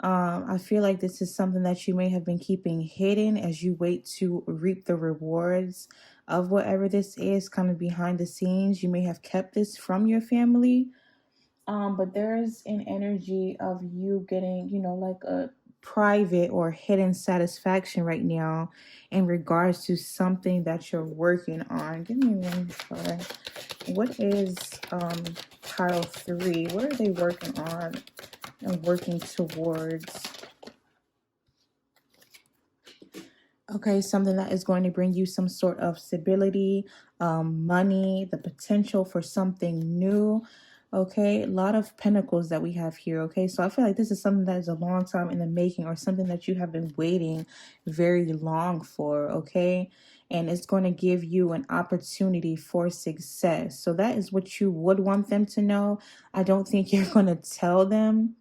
I feel like this is something that you may have been keeping hidden as you wait to reap the rewards of whatever this is coming behind the scenes. You may have kept this from your family. But there's an energy of you getting, like a private or hidden satisfaction right now in regards to something that you're working on. Give me one card. What is Pile 3? What are they working on and working towards? Okay, something that is going to bring you some sort of stability, money, the potential for something new. Okay, a lot of pentacles that we have here. Okay, so I feel like this is something that is a long time in the making, or something that you have been waiting very long for. Okay, and it's going to give you an opportunity for success. So that is what you would want them to know. I don't think you're going to tell them,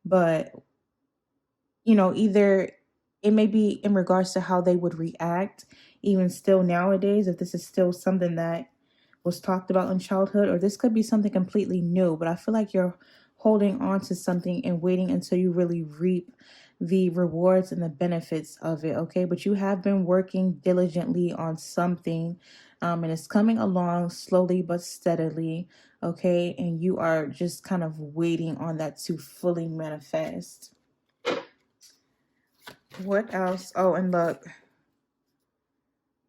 but either it may be in regards to how they would react, even still nowadays, if this is still something that was talked about in childhood, or this could be something completely new. But I feel like you're holding on to something and waiting until you really reap the rewards and the benefits of it, okay? But you have been working diligently on something, and it's coming along slowly but steadily, okay? And you are just kind of waiting on that to fully manifest. What else? Oh, and look,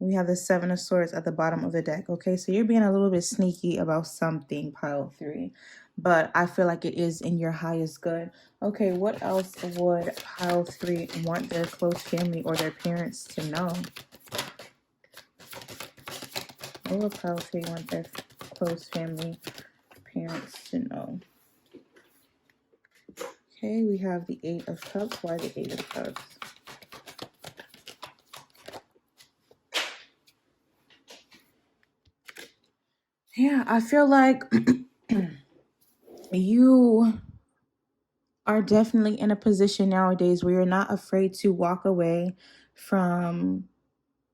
We have the Seven of Swords at the bottom of the deck. Okay, so you're being a little bit sneaky about something, pile 3. But I feel like it is in your highest good. Okay, what else would pile 3 want their close family or their parents to know? What would pile 3 want their close family parents to know? Okay, we have the Eight of Cups. Why the Eight of Cups? Yeah, I feel like you are definitely in a position nowadays where you're not afraid to walk away from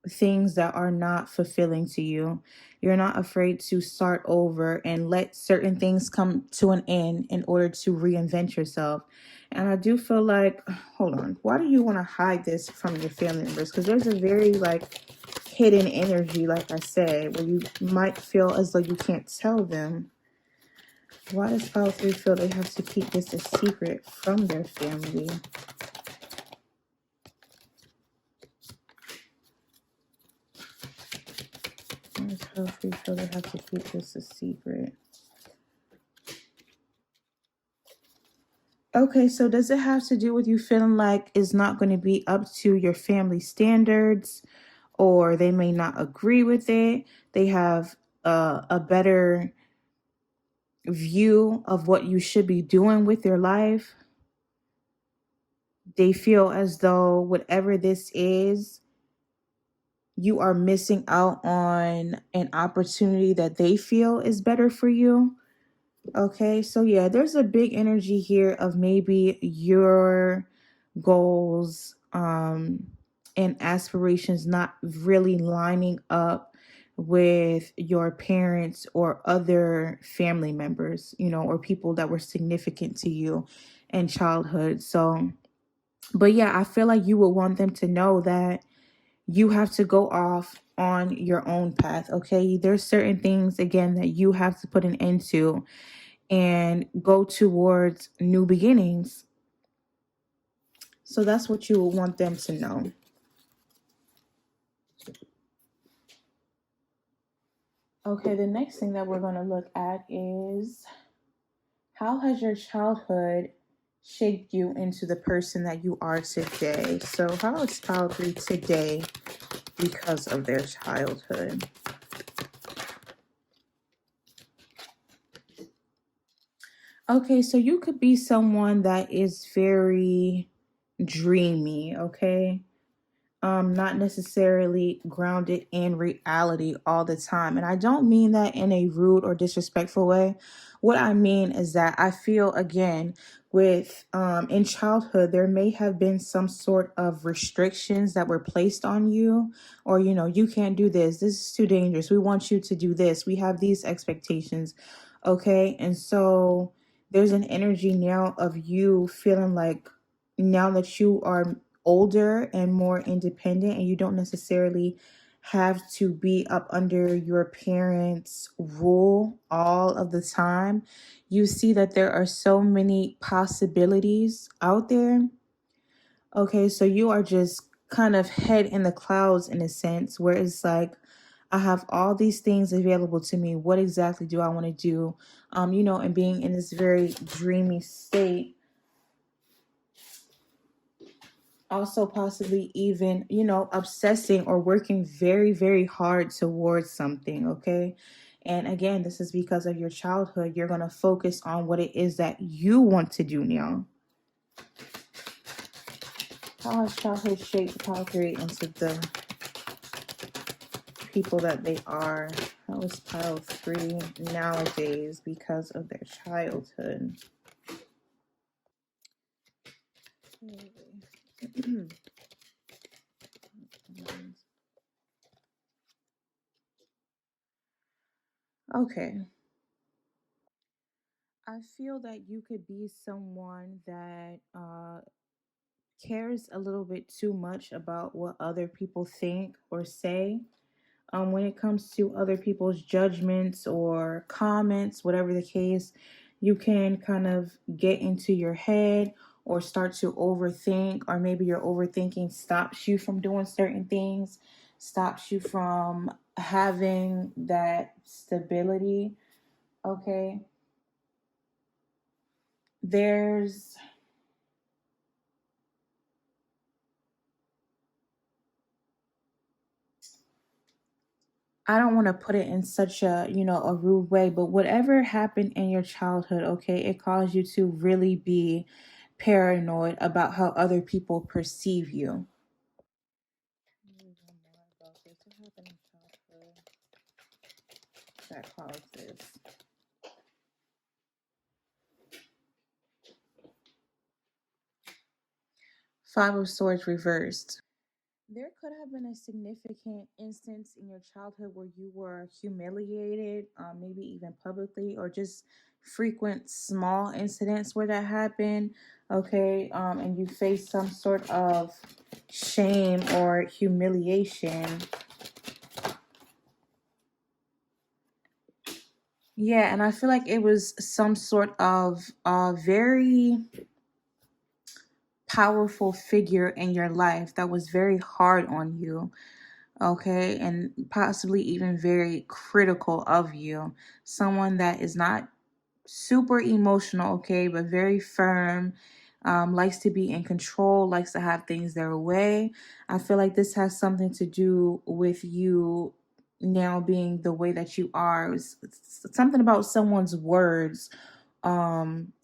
things that are not fulfilling to you. You're not afraid to start over and let certain things come to an end in order to reinvent yourself. And I do feel like, hold on, why do you want to hide this from your family members? Because there's a very like hidden energy, like I said, where you might feel as though you can't tell them. Why does pile 3 feel they have to keep this a secret from their family? Why does pile 3 feel they have to keep this a secret? Okay, so does it have to do with you feeling like it's not going to be up to your family standards, or they may not agree with it? They have a better view of what you should be doing with your life. They feel as though whatever this is, you are missing out on an opportunity that they feel is better for you. Okay, so yeah, there's a big energy here of maybe your goals and aspirations not really lining up with your parents or other family members, you know, or people that were significant to you in childhood. So, but yeah, I feel like you would want them to know that you have to go off on your own path. Okay, there's certain things again that you have to put an end to and go towards new beginnings. So that's what you would want them to know. Okay, the next thing that we're going to look at is, how has your childhood shaped you into the person that you are today? So how is pile 3 today because of their childhood? Okay, so you could be someone that is very dreamy, okay? Not necessarily grounded in reality all the time. And I don't mean that in a rude or disrespectful way. What I mean is that I feel, again, with in childhood, there may have been some sort of restrictions that were placed on you, or, you know, you can't do this. This is too dangerous. We want you to do this. We have these expectations. Okay. And so there's an energy now of you feeling like, now that you are older and more independent and you don't necessarily have to be up under your parents' rule all of the time, you see that there are so many possibilities out there. Okay, so you are just kind of head in the clouds in a sense, where it's like, I have all these things available to me. What exactly do I want to do? You know, and being in this very dreamy state. Also possibly even, you know, obsessing or working very, very hard towards something, okay? And again, this is because of your childhood. You're going to focus on what it is that you want to do now. How has childhood shaped pile 3 into the people that they are? How is pile 3 nowadays because of their childhood? Okay. I feel that you could be someone that cares a little bit too much about what other people think or say. When it comes to other people's judgments or comments, whatever the case, you can kind of get into your head or start to overthink, or maybe your overthinking stops you from doing certain things. stops you from having that stability. Okay. I don't want to put it in such a, a rude way, but whatever happened in your childhood, okay, it caused you to really be paranoid about how other people perceive you. Let me learn more about this. What happened in childhood that caused this? Five of Swords reversed. There could have been a significant instance in your childhood where you were humiliated, maybe even publicly, or just frequent small incidents where that happened. Okay, and you faced some sort of shame or humiliation. Yeah, and I feel like it was some sort of very powerful figure in your life that was very hard on you, okay, and possibly even very critical of you. Someone that is not super emotional, okay, but very firm, likes to be in control, likes to have things their way. I feel like this has something to do with you now being the way that you are. It's something about someone's words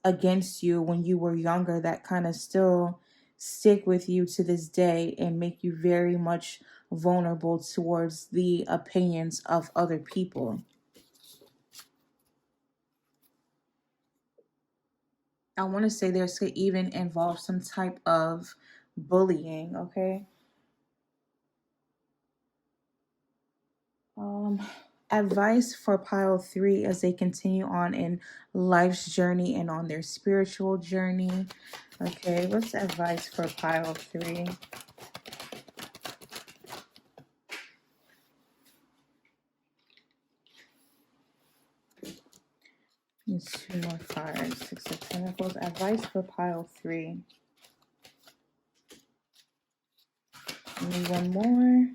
against you when you were younger that kind of still stick with you to this day and make you very much vulnerable towards the opinions of other people. I want to say this could even involve some type of bullying, okay? Um, Advice for pile three as they continue on in life's journey and on their spiritual journey. Okay, what's advice for pile three? And two more cards. Six of Pentacles. Advice for pile three. And one more.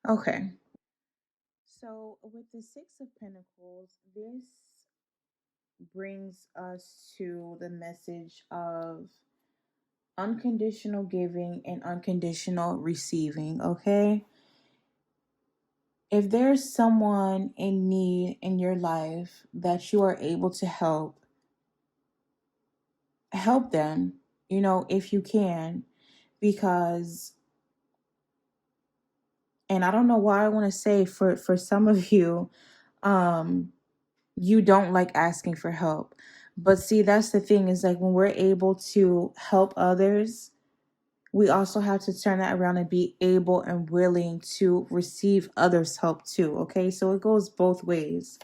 Okay. So with the Six of Pentacles, this brings us to the message of unconditional giving and unconditional receiving, okay? If there's someone in need in your life that you are able to help them, if you can, because, and I don't know why I want to say for some of you, you don't like asking for help. But see, that's the thing, is like when we're able to help others, we also have to turn that around and be able and willing to receive others' help too. Okay, so it goes both ways.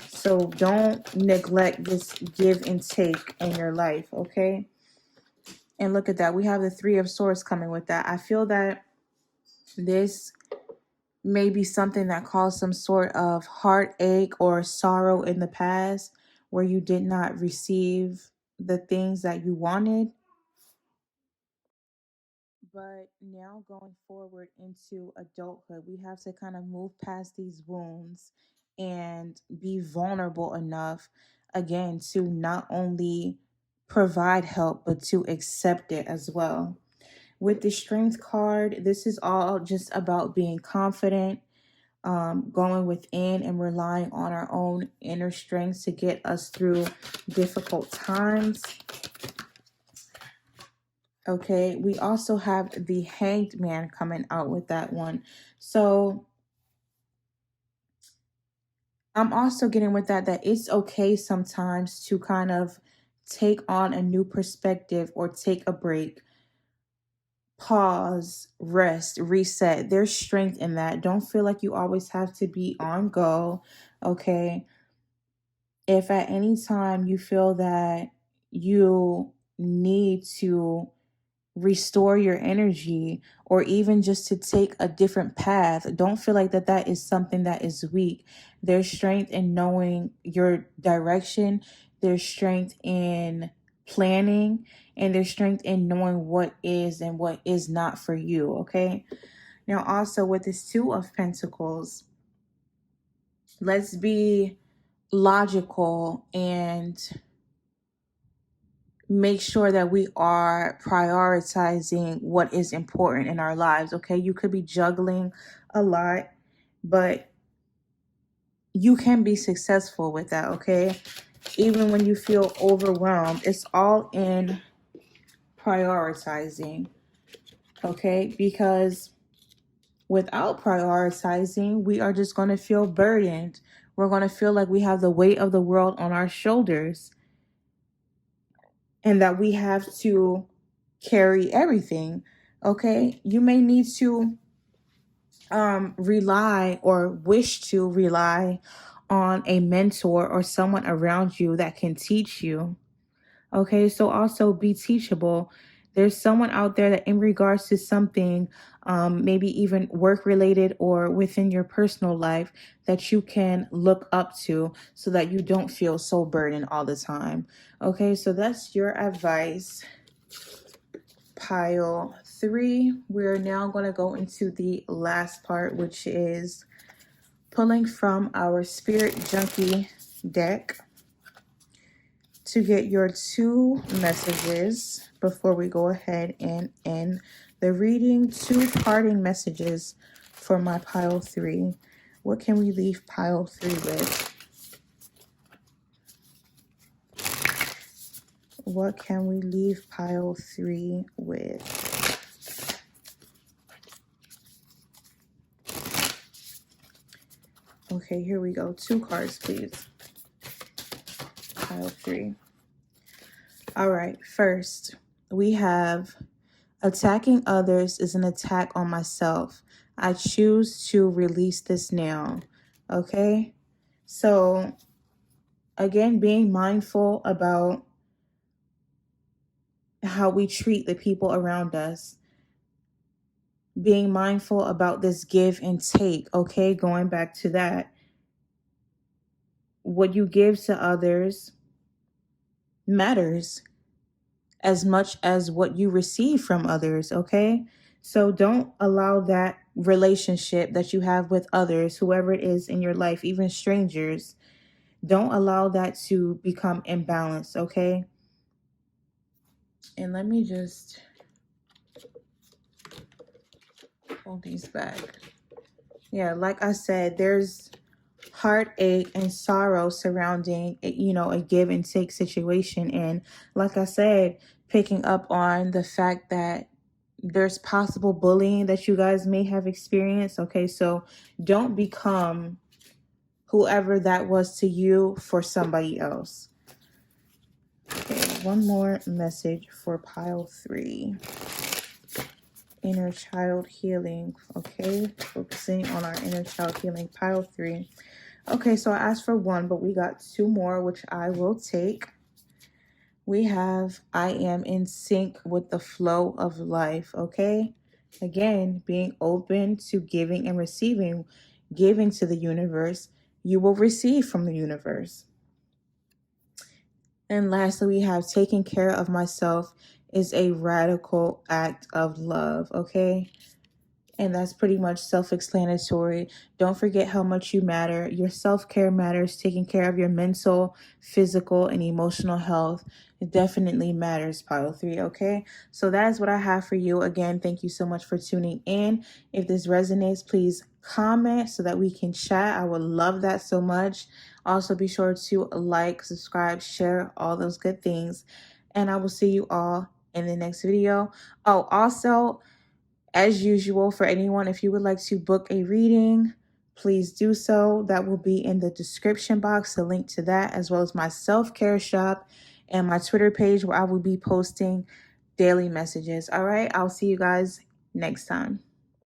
So don't neglect this give and take in your life, okay? And look at that. We have the Three of Swords coming with that. I feel that this may be something that caused some sort of heartache or sorrow in the past where you did not receive the things that you wanted. But now going forward into adulthood, we have to kind of move past these wounds and be vulnerable enough, again, to not only provide help, but to accept it as well. With the Strength card, this is all just about being confident, going within and relying on our own inner strength to get us through difficult times. Okay, we also have the Hanged Man coming out with that one. So I'm also getting with that it's okay sometimes to kind of take on a new perspective or take a break, pause, rest, reset. There's strength in that. Don't feel like you always have to be on go. Okay. If at any time you feel that you need to restore your energy or even just to take a different path, don't feel like that is something that is weak. There's strength in knowing your direction, There's strength in planning, and there's strength in knowing what is and what is not for you, okay? Now, also with this Two of Pentacles, let's be logical and make sure that we are prioritizing what is important in our lives, okay? You could be juggling a lot, but you can be successful with that, okay? Even when you feel overwhelmed, it's all in prioritizing, okay? Because without prioritizing, we are just going to feel burdened. We're going to feel like we have the weight of the world on our shoulders and that we have to carry everything, okay? You may need to rely or wish to rely on a mentor or someone around you that can teach you. Okay, so also be teachable. There's someone out there that in regards to something, maybe even work related or within your personal life, that you can look up to so that you don't feel so burdened all the time. Okay, so that's your advice, pile 3. We're now going to go into the last part, which is pulling from our Spirit Junkie deck to get your 2 messages before we go ahead and end the reading. 2 parting messages for my pile 3. What can we leave pile 3 with? What can we leave pile 3 with? Okay, here we go. 2 cards, please. Pile 3. All right, first, we have attacking others is an attack on myself. I choose to release this now. Okay? So, again, being mindful about how we treat the people around us. Being mindful about this give and take. Okay? Going back to that. What you give to others matters as much as what you receive from others, okay? So don't allow that relationship that you have with others, whoever it is in your life, even strangers, don't allow that to become imbalanced, okay? And let me just pull these back. Yeah, like I said, there's heartache and sorrow surrounding, you know, a give and take situation. And like I said, picking up on the fact that there's possible bullying that you guys may have experienced. Okay, so don't become whoever that was to you for somebody else. Okay, one more message for pile 3. Inner child healing. Okay, focusing on our inner child healing, pile 3. Okay, so I asked for 1, but we got 2 more, which I will take. We have, I am in sync with the flow of life, okay? Again, being open to giving and receiving, giving to the universe, you will receive from the universe. And lastly, we have taking care of myself is a radical act of love, okay? And that's pretty much self-explanatory. Don't forget how much you matter. Your self-care matters. Taking care of your mental, physical, and emotional health, it definitely matters, pile 3, okay? So that is what I have for you. Again, thank you so much for tuning in. If this resonates, please comment so that we can chat. I would love that so much. Also, be sure to like, subscribe, share, all those good things. And I will see you all in the next video. Oh, also, as usual, for anyone, if you would like to book a reading, please do so. That will be in the description box, the link to that, as well as my self-care shop and my Twitter page where I will be posting daily messages. All right, I'll see you guys next time.